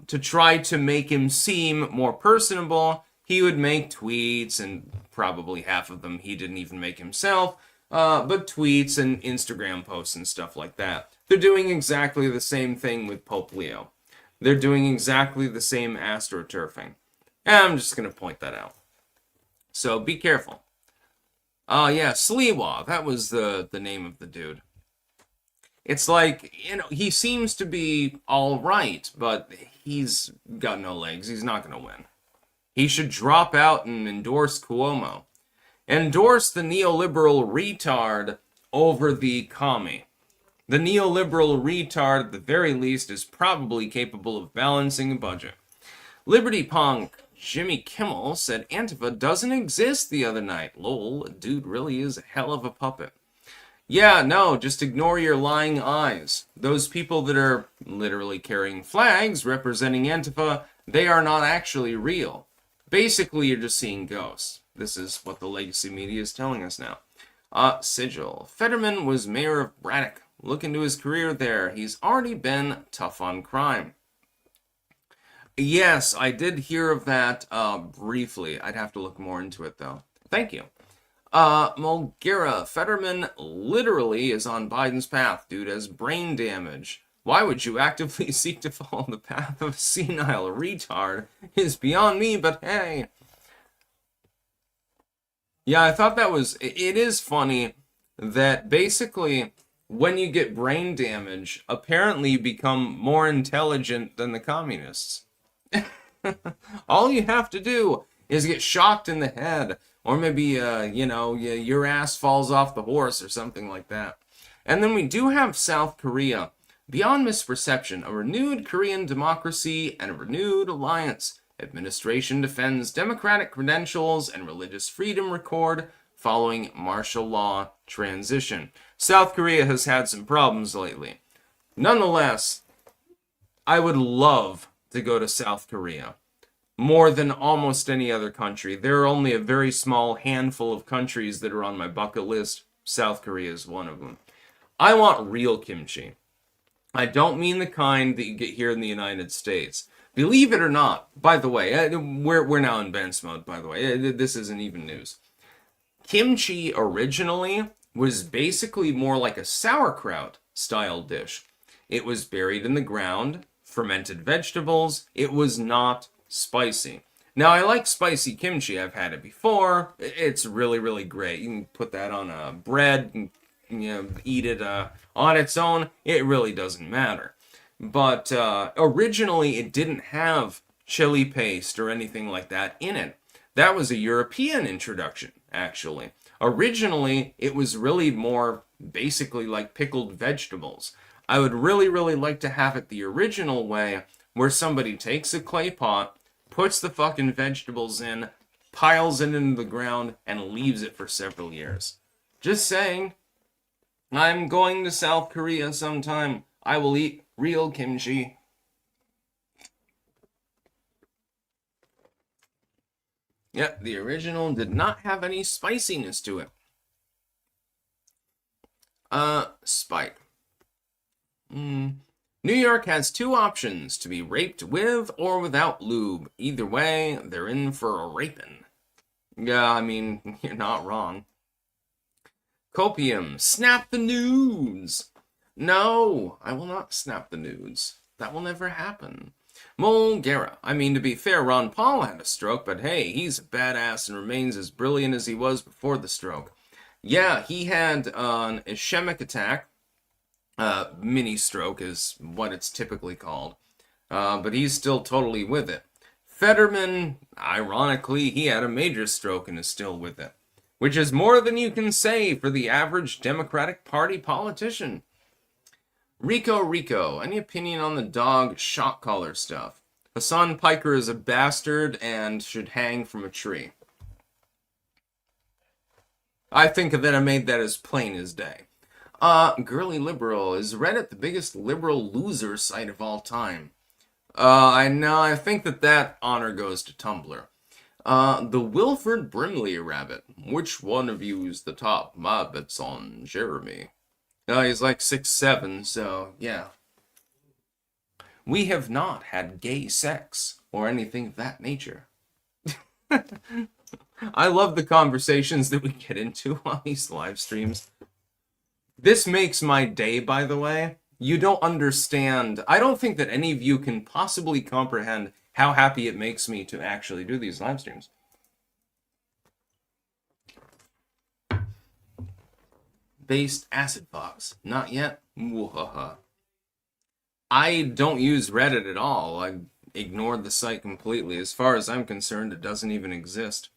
To try to make him seem more personable, he would make tweets, and probably half of them he didn't even make himself, but tweets and Instagram posts and stuff like that. They're doing exactly the same thing with Pope Leo. They're doing exactly the same astroturfing. And I'm just going to point that out. So be careful. Yeah, Sliwa, that was the name of the dude. It's like, he seems to be all right, but he's got no legs. He's not going to win. He should drop out and endorse Cuomo. Endorse the neoliberal retard over the commie. The neoliberal retard, at the very least, is probably capable of balancing a budget. Liberty punk Jimmy Kimmel said Antifa doesn't exist the other night. Lol, dude really is a hell of a puppet. Yeah, no, just ignore your lying eyes. Those people that are literally carrying flags representing Antifa, they are not actually real. Basically, you're just seeing ghosts. This is what the legacy media is telling us now. Sigil. Fetterman was mayor of Braddock. Look into his career there. He's already been tough on crime. Yes, I did hear of that briefly. I'd have to look more into it, though. Thank you. Mulgera. Fetterman literally is on Biden's path. Dude has brain damage. Why would you actively seek to follow the path of a senile retard? Is beyond me, but hey. Yeah, I thought that was... It is funny that basically when you get brain damage, apparently you become more intelligent than the communists. All you have to do is get shocked in the head, or maybe, your ass falls off the horse or something like that. And then we do have South Korea. Beyond misperception, a renewed Korean democracy and a renewed alliance. Administration defends democratic credentials and religious freedom record following martial law transition. South Korea has had some problems lately. Nonetheless, I would love to go to South Korea more than almost any other country. There are only a very small handful of countries that are on my bucket list. South Korea is one of them. I want real kimchi. I don't mean the kind that you get here in the United States. Believe it or not, by the way, we're now in Ben's mode, by the way. This isn't even news. Kimchi originally was basically more like a sauerkraut style dish. It was buried in the ground, fermented vegetables. It was not spicy. Now, I like spicy kimchi. I've had it before. It's really, really great. You can put that on a bread and eat it on its own. It really doesn't matter. But originally, it didn't have chili paste or anything like that in it. That was a European introduction, actually. Originally, it was really more basically like pickled vegetables. I would really, really like to have it the original way, where somebody takes a clay pot, puts the fucking vegetables in, piles it into the ground, and leaves it for several years. Just saying. I'm going to South Korea sometime. I will eat real kimchi. Yeah, the original did not have any spiciness to it. Spike. New York has two options: to be raped with or without lube. Either way, they're in for a raping. Yeah, I mean, you're not wrong. Copium, snap the nudes. No, I will not snap the nudes. That will never happen. Mulgera. I mean, to be fair, Ron Paul had a stroke, but hey, he's a badass and remains as brilliant as he was before the stroke. Yeah, he had an ischemic attack. Mini stroke is what it's typically called. But he's still totally with it. Fetterman, ironically, he had a major stroke and is still with it, which is more than you can say for the average Democratic Party politician. Rico, any opinion on the dog shock collar stuff? Hassan Piker is a bastard and should hang from a tree. I think that I made that as plain as day. Girly Liberal, is Reddit the biggest liberal loser site of all time? I know, I think that honor goes to Tumblr. The Wilford Brimley rabbit. Which one of you is the top? My bet's on Jeremy. He's like 6'7", so yeah. We have not had gay sex or anything of that nature. I love the conversations that we get into on these live streams. This makes my day, by the way. You don't understand. I don't think that any of you can possibly comprehend how happy it makes me to actually do these live streams. Based acid fox. Not yet. I don't use Reddit at all. I ignored the site completely. As far as I'm concerned, it doesn't even exist.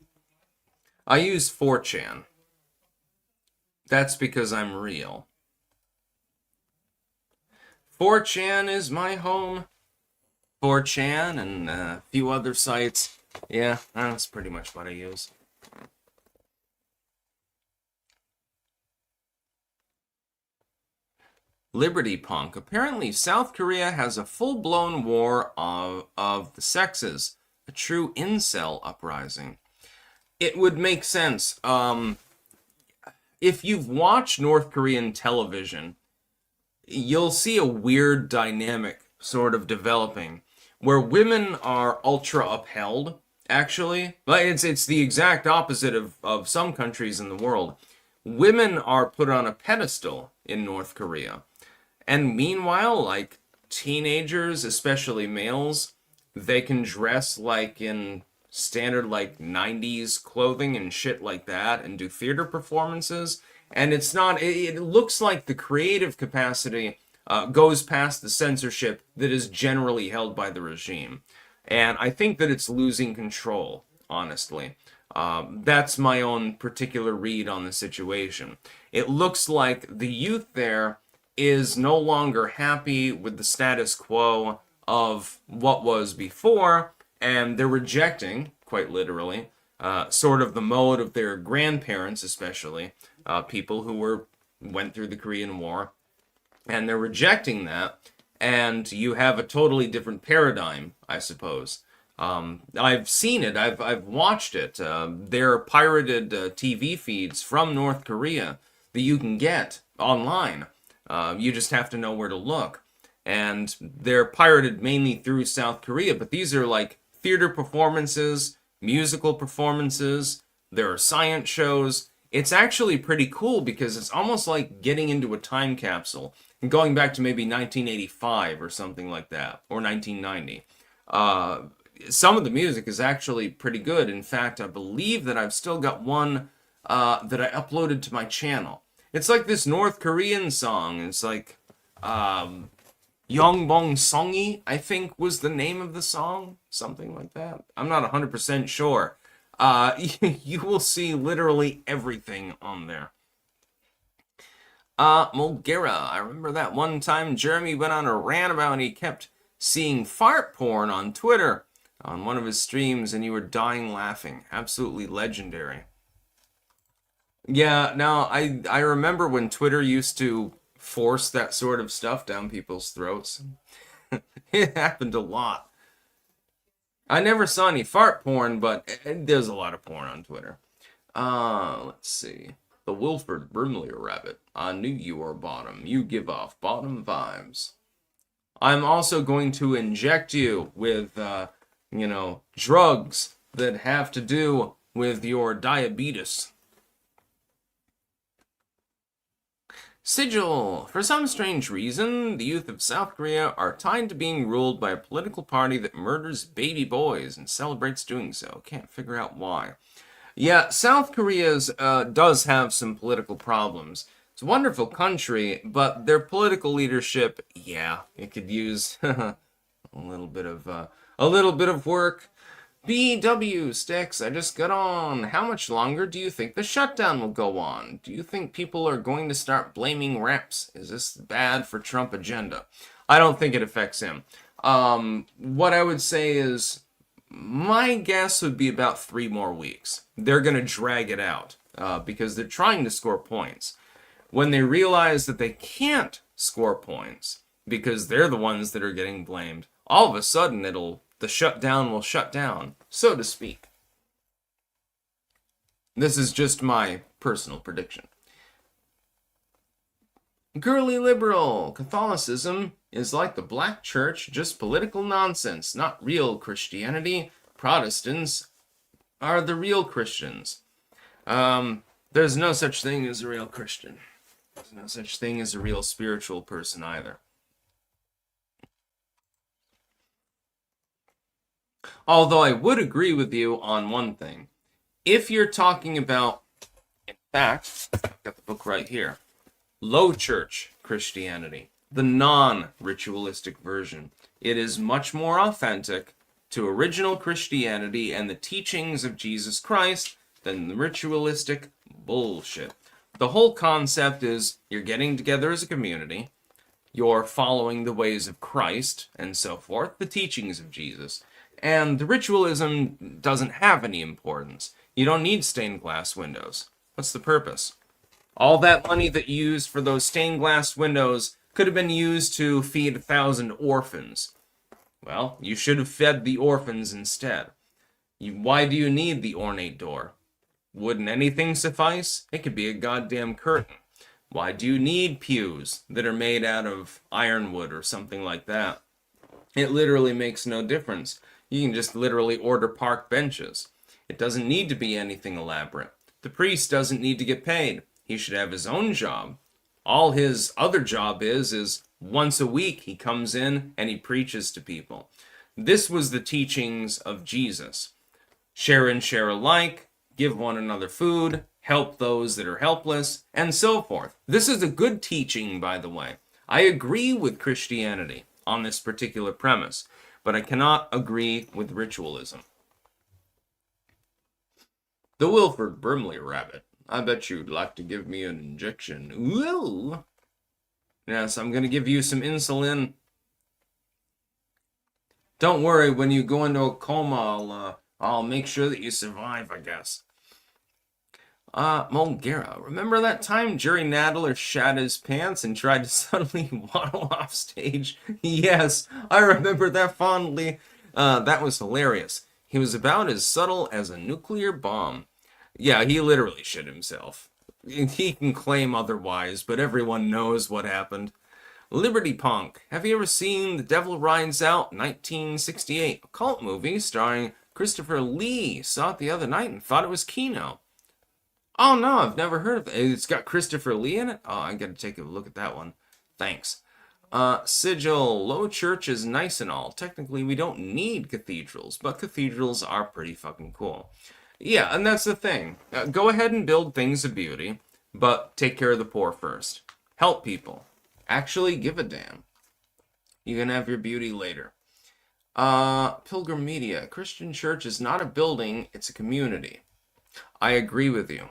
I use 4chan. That's because I'm real. 4chan is my home. 4chan and a few other sites. Yeah, that's pretty much what I use. Liberty Punk. Apparently, South Korea has a full-blown war of the sexes. A true incel uprising. It would make sense. If you've watched North Korean television, you'll see a weird dynamic sort of developing where women are ultra upheld, actually. But it's the exact opposite of some countries in the world. Women are put on a pedestal in North Korea. And meanwhile, like teenagers, especially males, they can dress like in standard like 90s clothing and shit like that and do theater performances. And it's not, it looks like the creative capacity goes past the censorship that is generally held by the regime. And I think that it's losing control, honestly. That's my own particular read on the situation. It looks like the youth there is no longer happy with the status quo of what was before, and they're rejecting, quite literally, sort of the mode of their grandparents, especially, people who went through the Korean War, and they're rejecting that, and you have a totally different paradigm, I suppose. I've seen it, I've watched it. There are pirated TV feeds from North Korea that you can get online. You just have to know where to look. And they're pirated mainly through South Korea, but these are like theater performances, musical performances, there are science shows. It's actually pretty cool because it's almost like getting into a time capsule and going back to maybe 1985 or something like that, or 1990. Some of the music is actually pretty good. In fact, I believe that I've still got one that I uploaded to my channel. It's like this North Korean song. It's like Yongbong Songi, I think was the name of the song. Something like that. I'm not 100% sure. You will see literally everything on there. Mulgera, I remember that one time Jeremy went on a rant about he kept seeing fart porn on Twitter on one of his streams and you were dying laughing. Absolutely legendary. Yeah, no, I remember when Twitter used to force that sort of stuff down people's throats. It happened a lot. I never saw any fart porn, but there's a lot of porn on Twitter. Let's see. The Wilford Brimley rabbit. I knew you were bottom. You give off bottom vibes. I'm also going to inject you with, drugs that have to do with your diabetes. Sigil. For some strange reason, the youth of South Korea are tied to being ruled by a political party that murders baby boys and celebrates doing so. Can't figure out why. Yeah, South Korea's does have some political problems. It's a wonderful country, but their political leadership, yeah, it could use a little bit of work. BW Sticks, I just got on. How much longer do you think the shutdown will go on? Do you think people are going to start blaming reps? Is this bad for Trump agenda? I don't think it affects him. What I would say is, my guess would be about 3 more weeks. They're going to drag it out because they're trying to score points. When they realize that they can't score points because they're the ones that are getting blamed, all of a sudden the shutdown will shut down, so to speak. This is just my personal prediction. Girly liberal. Catholicism is like the black church, just political nonsense, not real Christianity. Protestants are the real Christians. There's no such thing as a real Christian. There's no such thing as a real spiritual person either. Although I would agree with you on one thing. If you're talking about, in fact, I've got the book right here, low church Christianity, the non-ritualistic version, it is much more authentic to original Christianity and the teachings of Jesus Christ than the ritualistic bullshit. The whole concept is you're getting together as a community, you're following the ways of Christ and so forth, the teachings of Jesus. And the ritualism doesn't have any importance. You don't need stained glass windows. What's the purpose? All that money that you use for those stained glass windows could have been used to feed 1,000 orphans. Well, you should have fed the orphans instead. Why do you need the ornate door? Wouldn't anything suffice? It could be a goddamn curtain. Why do you need pews that are made out of ironwood or something like that? It literally makes no difference. You can just literally order park benches. It doesn't need to be anything elaborate. The priest doesn't need to get paid. He should have his own job. All his other job is once a week he comes in and he preaches to people. This was the teachings of Jesus. Share and share alike, give one another food, help those that are helpless, and so forth. This is a good teaching, by the way. I agree with Christianity on this particular premise, but I cannot agree with ritualism. The Wilford Brimley rabbit. I bet you'd like to give me an injection. Ooh. Yes, I'm going to give you some insulin. Don't worry, when you go into a coma, I'll make sure that you survive, I guess. Mulgera, remember that time Jerry Nadler shat his pants and tried to suddenly waddle off stage? Yes, I remember that fondly. That was hilarious. He was about as subtle as a nuclear bomb. Yeah, he literally shit himself. He can claim otherwise, but everyone knows what happened. Liberty Punk. Have you ever seen The Devil Rides Out, 1968? A cult movie starring Christopher Lee. Saw it the other night and thought it was Kino. Oh no, I've never heard of it. It's got Christopher Lee in it? Oh, I gotta take a look at that one. Thanks. Sigil, low church is nice and all. Technically, we don't need cathedrals, but cathedrals are pretty fucking cool. Yeah, and that's the thing. Go ahead and build things of beauty, but take care of the poor first. Help people. Actually give a damn. You can have your beauty later. Pilgrim Media. Christian church is not a building, it's a community. I agree with you.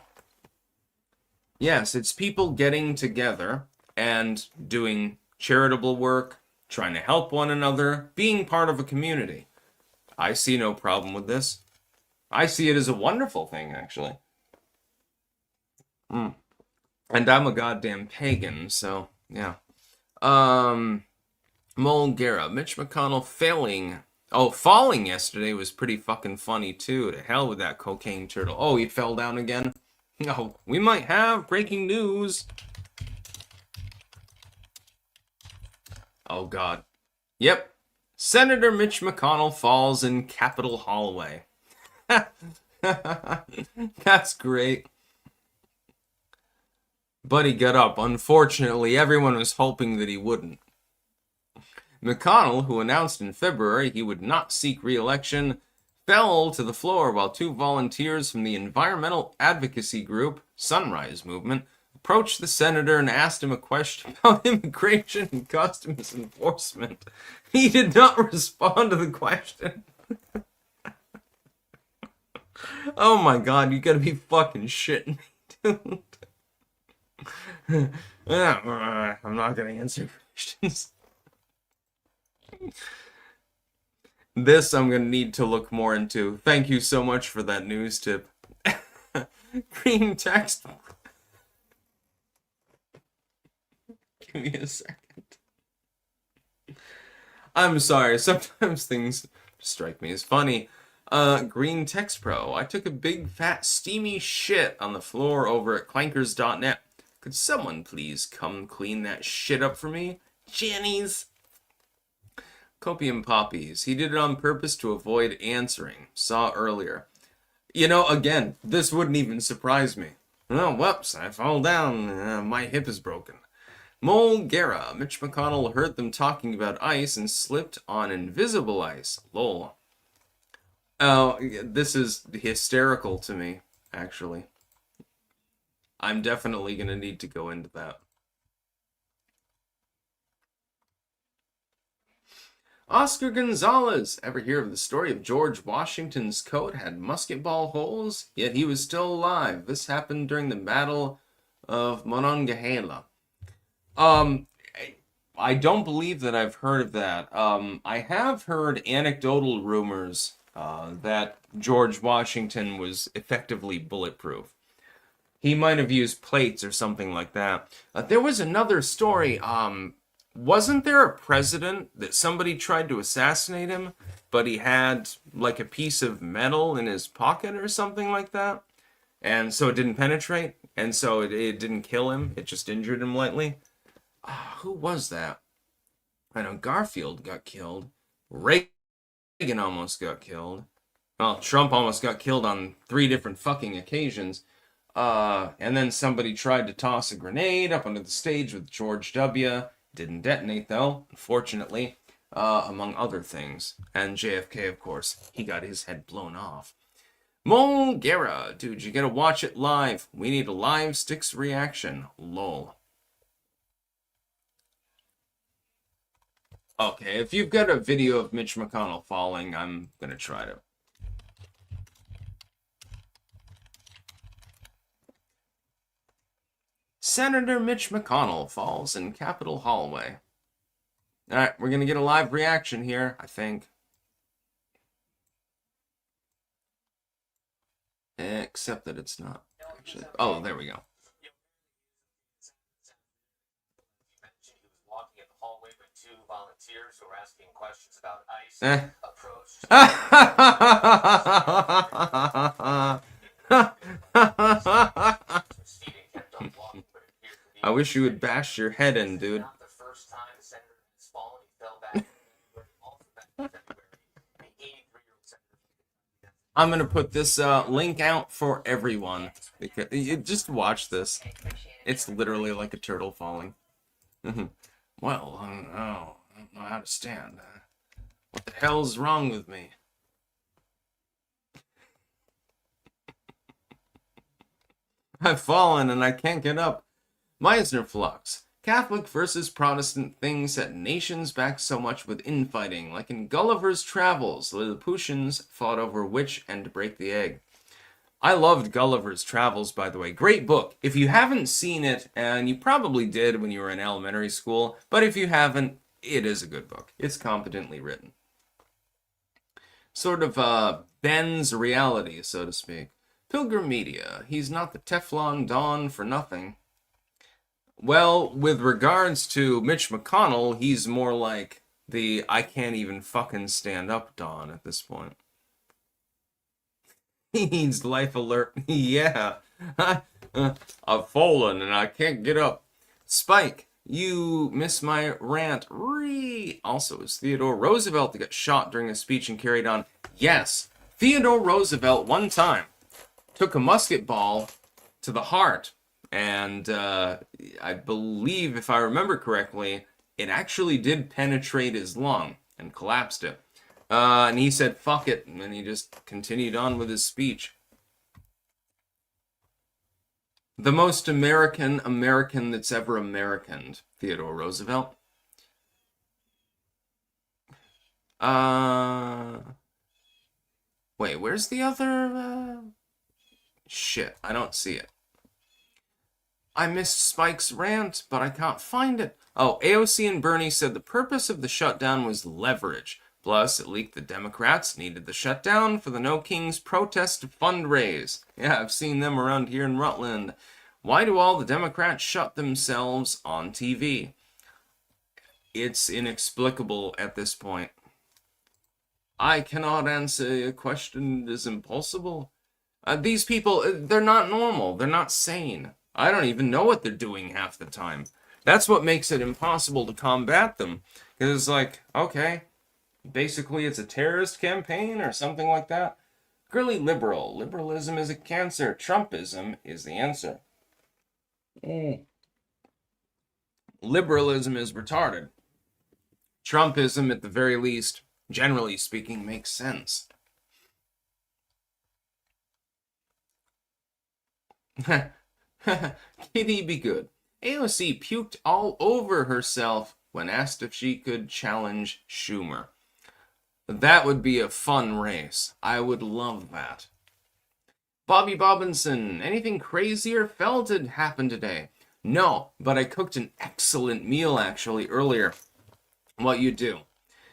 Yes, it's people getting together and doing charitable work, trying to help one another, being part of a community. I see no problem with this. I see it as a wonderful thing, actually. And I'm a goddamn pagan, so, yeah. Mulgera, Mitch McConnell falling yesterday was pretty fucking funny, too. To hell with that cocaine turtle. Oh, he fell down again? No, we might have breaking news. Oh, God. Yep. Senator Mitch McConnell falls in Capitol hallway. That's great. But he got up. Unfortunately, everyone was hoping that he wouldn't. McConnell, who announced in February he would not seek re-election, fell to the floor while two volunteers from the environmental advocacy group, Sunrise Movement, approached the senator and asked him a question about immigration and customs enforcement. He did not respond to the question. Oh my god, you gotta be fucking shitting me, dude. I'm not gonna answer questions. This I'm gonna need to look more into. Thank you so much for that news tip. Green text. Give me a second. I'm sorry, sometimes things strike me as funny. Green Text Pro. I took a big, fat, steamy shit on the floor over at clankers.net. Could someone please come clean that shit up for me? Jennies. Copium Poppies. He did it on purpose to avoid answering. Saw earlier. You know, again, this wouldn't even surprise me. Oh, whoops, I fall down. My hip is broken. Mole Guerra. Mitch McConnell heard them talking about ice and slipped on invisible ice. Lol. Oh, this is hysterical to me, actually. I'm definitely going to need to go into that. Oscar Gonzalez. Ever hear of the story of George Washington's coat had musket ball holes, yet he was still alive? This happened during the Battle of Monongahela. I don't believe that I've heard of that. I have heard anecdotal rumors that George Washington was effectively bulletproof. He might have used plates or something like that. There was another story. Wasn't there a president that somebody tried to assassinate him, but he had like a piece of metal in his pocket or something like that? And so it didn't penetrate, and so it didn't kill him. It just injured him lightly. Who was that? I know Garfield got killed. Reagan almost got killed. Well, Trump almost got killed on 3 different fucking occasions. And then somebody tried to toss a grenade up onto the stage with George W. Didn't detonate, though, unfortunately, among other things. And JFK, of course, he got his head blown off. Mole Guerra, dude, you gotta watch it live. We need a live Sticks reaction. Lol. Okay, if you've got a video of Mitch McConnell falling, I'm gonna try to. Senator Mitch McConnell falls in Capitol hallway. Alright, we're gonna get a live reaction here, I think. Except that it's not. Actually. Oh, there we go. Volunteers who were asking questions about ice I wish you would bash your head in, dude. I'm gonna put this link out for everyone because just watch this. It's literally like a turtle falling. Well, I don't know how to stand. What the hell's wrong with me? I've fallen and I can't get up. Meisner Flux. Catholic versus Protestant things set nations back so much with infighting. Like in Gulliver's Travels, the Lilliputians fought over which end to break the egg. I loved Gulliver's Travels, by the way. Great book. If you haven't seen it, and you probably did when you were in elementary school, but if you haven't, it is a good book. It's competently written. Sort of bends reality, so to speak. Pilgrim Media. He's not the Teflon Don for nothing. Well, with regards to Mitch McConnell, he's more like the I can't even fucking stand up Don at this point. He needs life alert. Yeah. I've fallen and I can't get up. Spike, you miss my rant. Also, is Theodore Roosevelt that got shot during a speech and carried on? Yes. Theodore Roosevelt, one time, took a musket ball to the heart, and I believe, if I remember correctly, it actually did penetrate his lung and collapsed it. And he said, fuck it, and he just continued on with his speech. The most American that's ever Americaned, Theodore Roosevelt. Wait, where's the other, Shit, I don't see it. I missed Spike's rant, but I can't find it. Oh, AOC and Bernie said the purpose of the shutdown was leverage. Plus, it leaked the Democrats needed the shutdown for the No Kings protest to fundraise. Yeah, I've seen them around here in Rutland. Why do all the Democrats shut themselves on TV? It's inexplicable at this point. I cannot answer a question that is impossible. These people, they're not normal. They're not sane. I don't even know what they're doing half the time. That's what makes it impossible to combat them. Because it's like, okay, basically it's a terrorist campaign or something like that. Girly liberal. Liberalism is a cancer. Trumpism is the answer. Liberalism is retarded. Trumpism, at the very least, generally speaking, makes sense. Kitty be good. AOC puked all over herself when asked if she could challenge Schumer. That would be a fun race. I would love that. Bobby Bobbinson, anything crazy or felted happened today? No, but I cooked an excellent meal actually earlier. What you do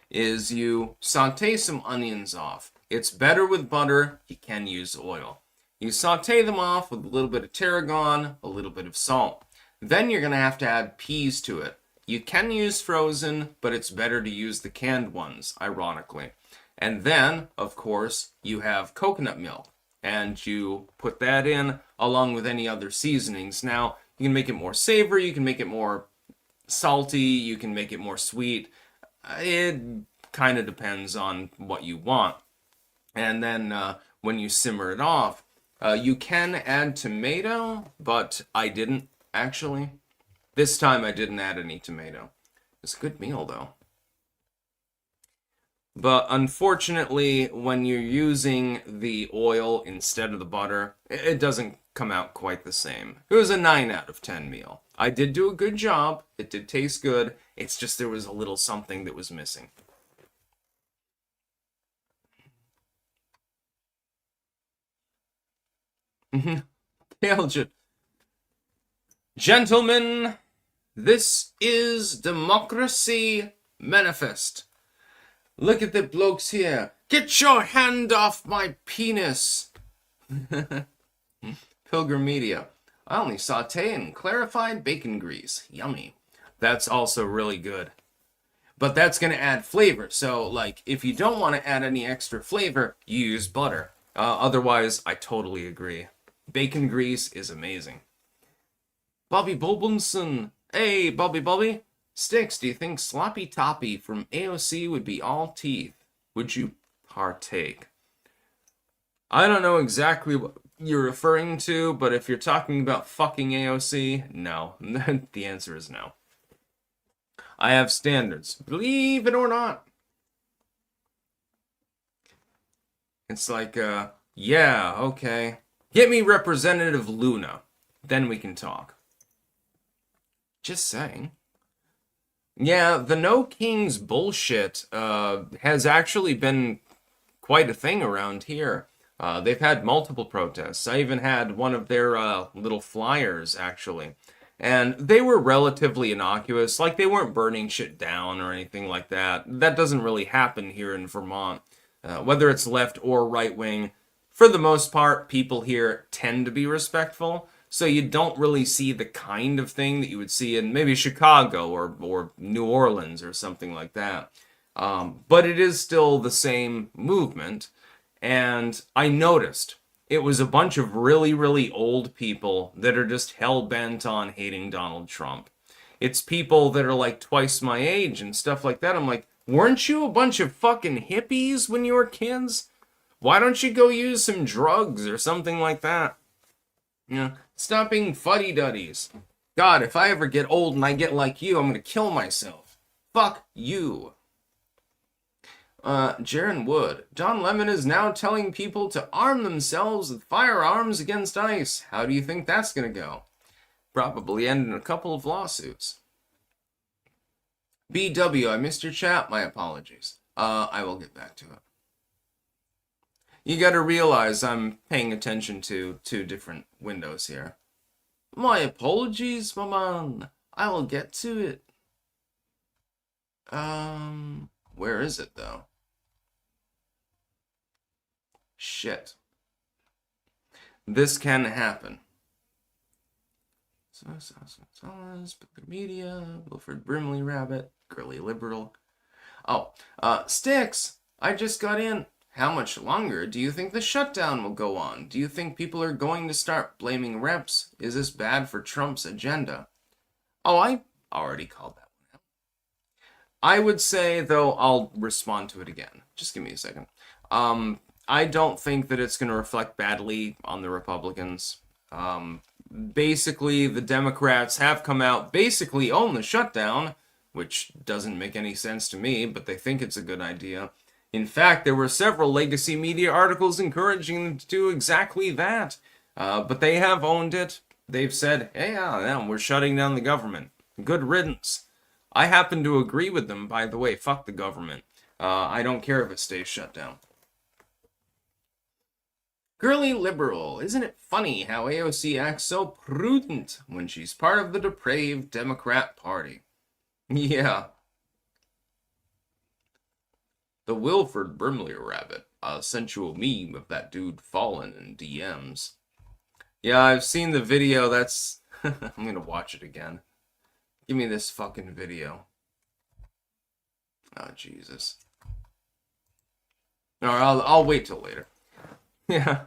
is you saute some onions off. It's better with butter. You can use oil. You saute them off with a little bit of tarragon, a little bit of salt. Then you're going to have to add peas to it. You can use frozen, but it's better to use the canned ones, ironically. And then, of course, you have coconut milk. And you put that in along with any other seasonings. Now, you can make it more savory, you can make it more salty, you can make it more sweet. It kind of depends on what you want. And then when you simmer it off, you can add tomato, but I didn't, actually. This time I didn't add any tomato. It's a good meal, though. But unfortunately, when you're using the oil instead of the butter, it doesn't come out quite the same. It was a 9 out of 10 meal. I did do a good job. It did taste good. It's just there was a little something that was missing. Belgian. Gentlemen, this is Democracy Manifest. Look at the blokes here. Get your hand off my penis. Pilgrim Media. I only saute in clarified bacon grease. Yummy. That's also really good. But that's going to add flavor. So, like, if you don't want to add any extra flavor, you use butter. Otherwise, I totally agree. Bacon grease is amazing. Bobby Bulbinson. Hey, Bobby. Sticks, do you think Sloppy Toppy from AOC would be all teeth? Would you partake? I don't know exactly what you're referring to, but if you're talking about fucking AOC, no. The answer is no. I have standards. Believe it or not. It's like, yeah, okay. Get me Representative Luna. Then we can talk. Just saying. Yeah, the No Kings bullshit has actually been quite a thing around here. They've had multiple protests. I even had one of their little flyers, actually. And they were relatively innocuous. Like, they weren't burning shit down or anything like that. That doesn't really happen here in Vermont. Whether it's left or right wing, for the most part, people here tend to be respectful. So you don't really see the kind of thing that you would see in maybe Chicago or New Orleans or something like that. But it is still the same movement. And I noticed it was a bunch of really, really old people that are just hell-bent on hating Donald Trump. It's people that are like twice my age and stuff like that. I'm like, weren't you a bunch of fucking hippies when you were kids? Why don't you go use some drugs or something like that? Stop being fuddy-duddies. God, if I ever get old and I get like you, I'm gonna kill myself. Fuck you. Jaron Wood. Don Lemon is now telling people to arm themselves with firearms against ICE. How do you think that's gonna go? Probably end in a couple of lawsuits. BW, I missed your chat. My apologies. I will get back to it. You gotta realize I'm paying attention to two different windows here. My apologies, my man. I will get to it. Where is it, though? Shit. This can happen. Media, Wilfred Brimley Rabbit, Girly Liberal. Oh, Sticks, I just got in. How much longer do you think the shutdown will go on? Do you think people are going to start blaming reps? Is this bad for Trump's agenda? Oh, I already called that one out. I would say, though, I'll respond to it again. Just give me a second. I don't think that it's going to reflect badly on the Republicans. Basically, the Democrats have come out, basically own the shutdown, which doesn't make any sense to me, but they think it's a good idea. In fact, there were several legacy media articles encouraging them to do exactly that. But they have owned it. They've said, hey, yeah, we're shutting down the government. Good riddance. I happen to agree with them, by the way. Fuck the government. I don't care if it stays shut down. Girly Liberal, isn't it funny how AOC acts so prudent when she's part of the depraved Democrat Party? Yeah. The Wilfred Brimley Rabbit sent you a meme of that dude falling in DMs. Yeah, I've seen the video. That's... I'm gonna watch it again. Give me this fucking video. Oh, Jesus. Alright, I'll wait till later. Yeah,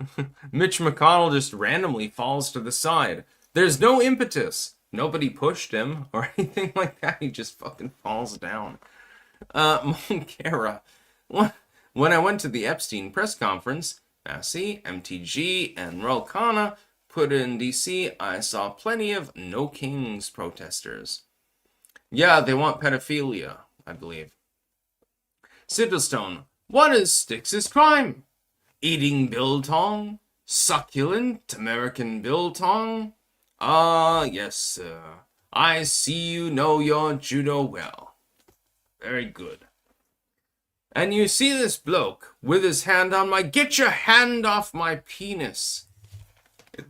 Mitch McConnell just randomly falls to the side. There's no impetus. Nobody pushed him or anything like that. He just fucking falls down. Monkera. When I went to the Epstein press conference, Massey, MTG, and Rolkana put in DC, I saw plenty of No Kings protesters. Yeah, they want pedophilia, I believe. Siddlestone. What is Styx's crime? Eating biltong? Succulent American biltong? Ah, yes, sir. I see you know your judo well. Very good. And you see this bloke with his hand on my... Get your hand off my penis.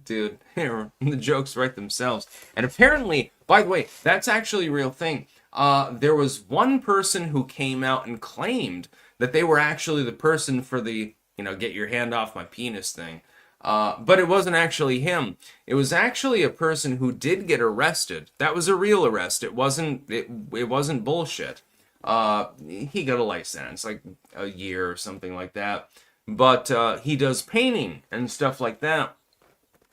Dude, here, the jokes write themselves. And apparently, by the way, that's actually a real thing. There was one person who came out and claimed that they were actually the person for the... get your hand off my penis thing. But it wasn't actually him. It was actually a person who did get arrested. That was a real arrest. It wasn't bullshit. He got a life sentence, like a year or something like that. But he does painting and stuff like that.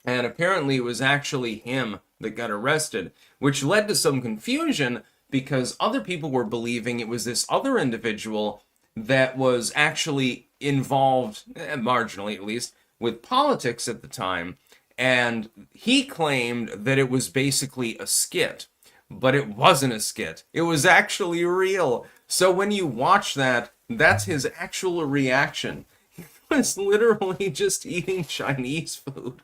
And apparently it was actually him that got arrested, which led to some confusion because other people were believing it was this other individual that was actually involved, marginally at least, with politics at the time, and he claimed that it was basically a skit, but it wasn't a skit. It was actually real. So when you watch that, that's his actual reaction. He was literally just eating Chinese food.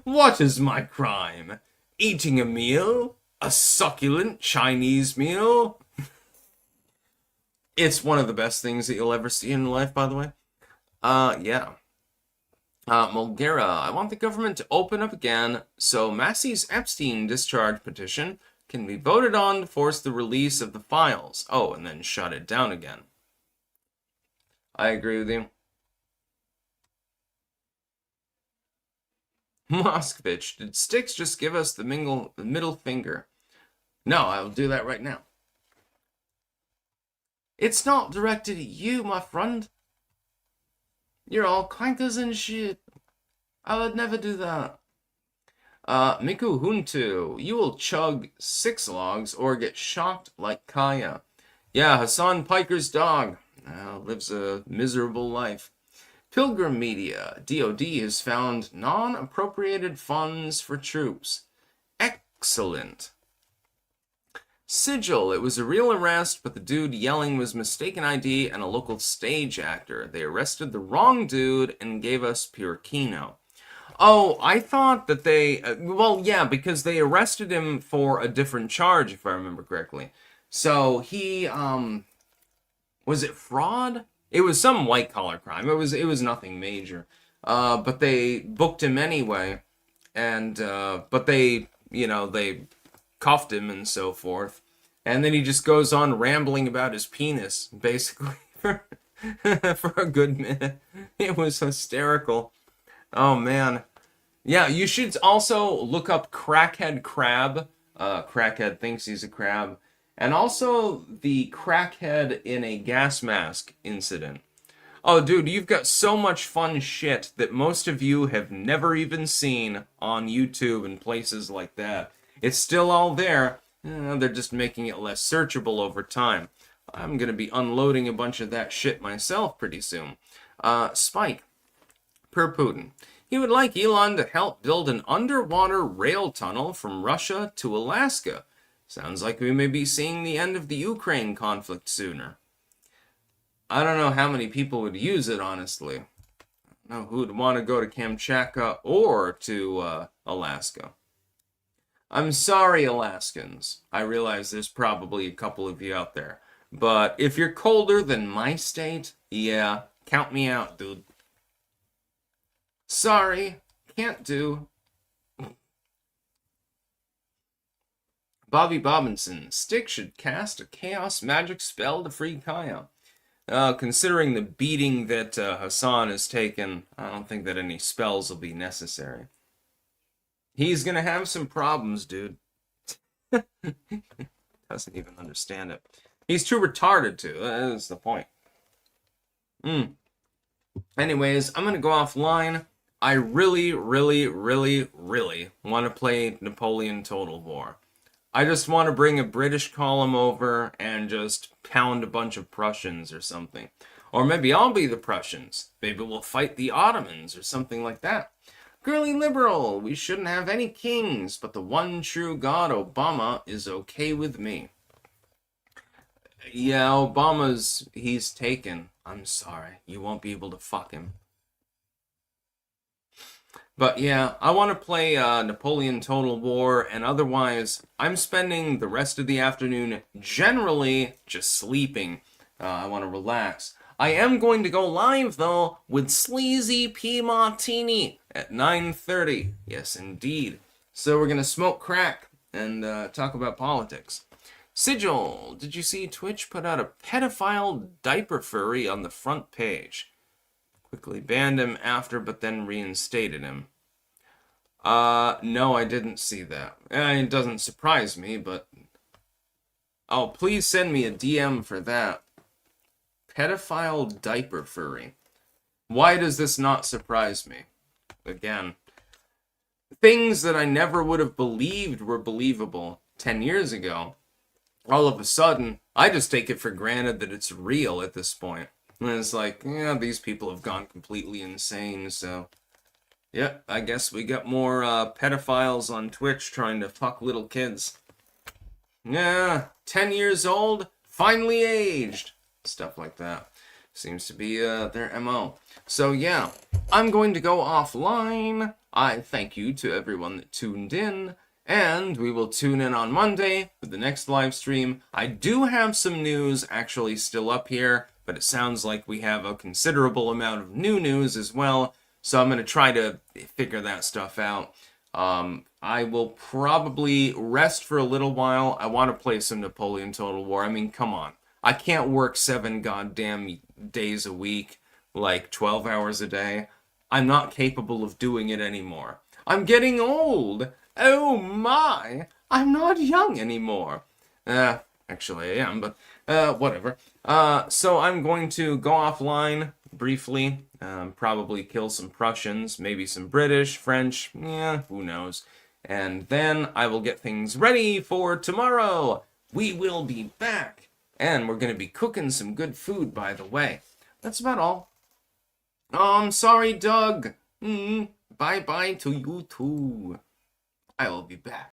What is my crime? Eating a meal? A succulent Chinese meal? It's one of the best things that you'll ever see in life, by the way. Yeah. Mulgera, I want the government to open up again so Massey's Epstein discharge petition can be voted on to force the release of the files. Oh, and then shut it down again. I agree with you. Moskovich, did Styx just give us the middle finger? No, I'll do that right now. It's not directed at you, my friend. You're all clankers and shit. I would never do that. Miku Huntu, you will chug 6 logs or get shocked like Kaya. Yeah, Hassan Piker's dog lives a miserable life. Pilgrim Media, DoD has found non-appropriated funds for troops. Excellent. Sigil, it was a real arrest, but the dude yelling was mistaken ID and a local stage actor. They arrested the wrong dude and gave us pure Kino. Oh, I thought that they... well, yeah, because they arrested him for a different charge, if I remember correctly. So, he, was it fraud? It was some white-collar crime. It was nothing major. But they booked him anyway. And, but they, they cuffed him and so forth. And then he just goes on rambling about his penis, basically, for a good minute. It was hysterical. Oh, man. Yeah, you should also look up Crackhead Crab. Crackhead thinks he's a crab. And also the crackhead in a gas mask incident. Oh, dude, you've got so much fun shit that most of you have never even seen on YouTube and places like that. It's still all there. They're just making it less searchable over time. I'm going to be unloading a bunch of that shit myself pretty soon. Spike. Per Putin. He would like Elon to help build an underwater rail tunnel from Russia to Alaska. Sounds like we may be seeing the end of the Ukraine conflict sooner. I don't know how many people would use it, honestly. I don't know who would want to go to Kamchatka or to Alaska. I'm sorry, Alaskans. I realize there's probably a couple of you out there. But if you're colder than my state, yeah, count me out, dude. Sorry, can't do. Bobby Bobinson. Stick should cast a chaos magic spell to free Kaya. Considering the beating that Hassan has taken, I don't think that any spells will be necessary. He's gonna have some problems, dude. Doesn't even understand it. He's too retarded to. That's the point. Anyways, I'm gonna go offline. I really, really, really, really want to play Napoleon Total War. I just want to bring a British column over and just pound a bunch of Prussians or something. Or maybe I'll be the Prussians. Maybe we'll fight the Ottomans or something like that. Girly liberal, we shouldn't have any kings, but the one true God, Obama, is okay with me. Yeah, he's taken. I'm sorry, you won't be able to fuck him. But yeah, I want to play Napoleon Total War, and otherwise, I'm spending the rest of the afternoon generally just sleeping. I want to relax. I am going to go live, though, with Sleazy P. Martini at 9:30. Yes, indeed. So we're going to smoke crack and talk about politics. Sigil, did you see Twitch put out a pedophile diaper furry on the front page? Quickly banned him after, but then reinstated him. No, I didn't see that. It doesn't surprise me, but... Oh, please send me a DM for that. Pedophile diaper furry. Why does this not surprise me? Again, things that I never would have believed were believable 10 years ago, all of a sudden, I just take it for granted that it's real at this point. And it's like, yeah, these people have gone completely insane, so... Yeah, I guess we got more pedophiles on Twitch trying to fuck little kids. Yeah, 10 years old, finally aged. Stuff like that. Seems to be their MO. So yeah, I'm going to go offline. I thank you to everyone that tuned in. And we will tune in on Monday for the next live stream. I do have some news actually still up here, but it sounds like we have a considerable amount of new news as well. So I'm going to try to figure that stuff out. I will probably rest for a little while. I want to play some Napoleon Total War. I mean, come on. I can't work 7 goddamn days a week, like 12 hours a day. I'm not capable of doing it anymore. I'm getting old. Oh my. I'm not young anymore. Actually I am, but whatever. So I'm going to go offline briefly. Probably kill some Prussians, maybe some British, French, yeah, who knows. And then I will get things ready for tomorrow. We will be back. And we're going to be cooking some good food, by the way. That's about all. I'm sorry, Doug. Bye-bye to you too. I will be back.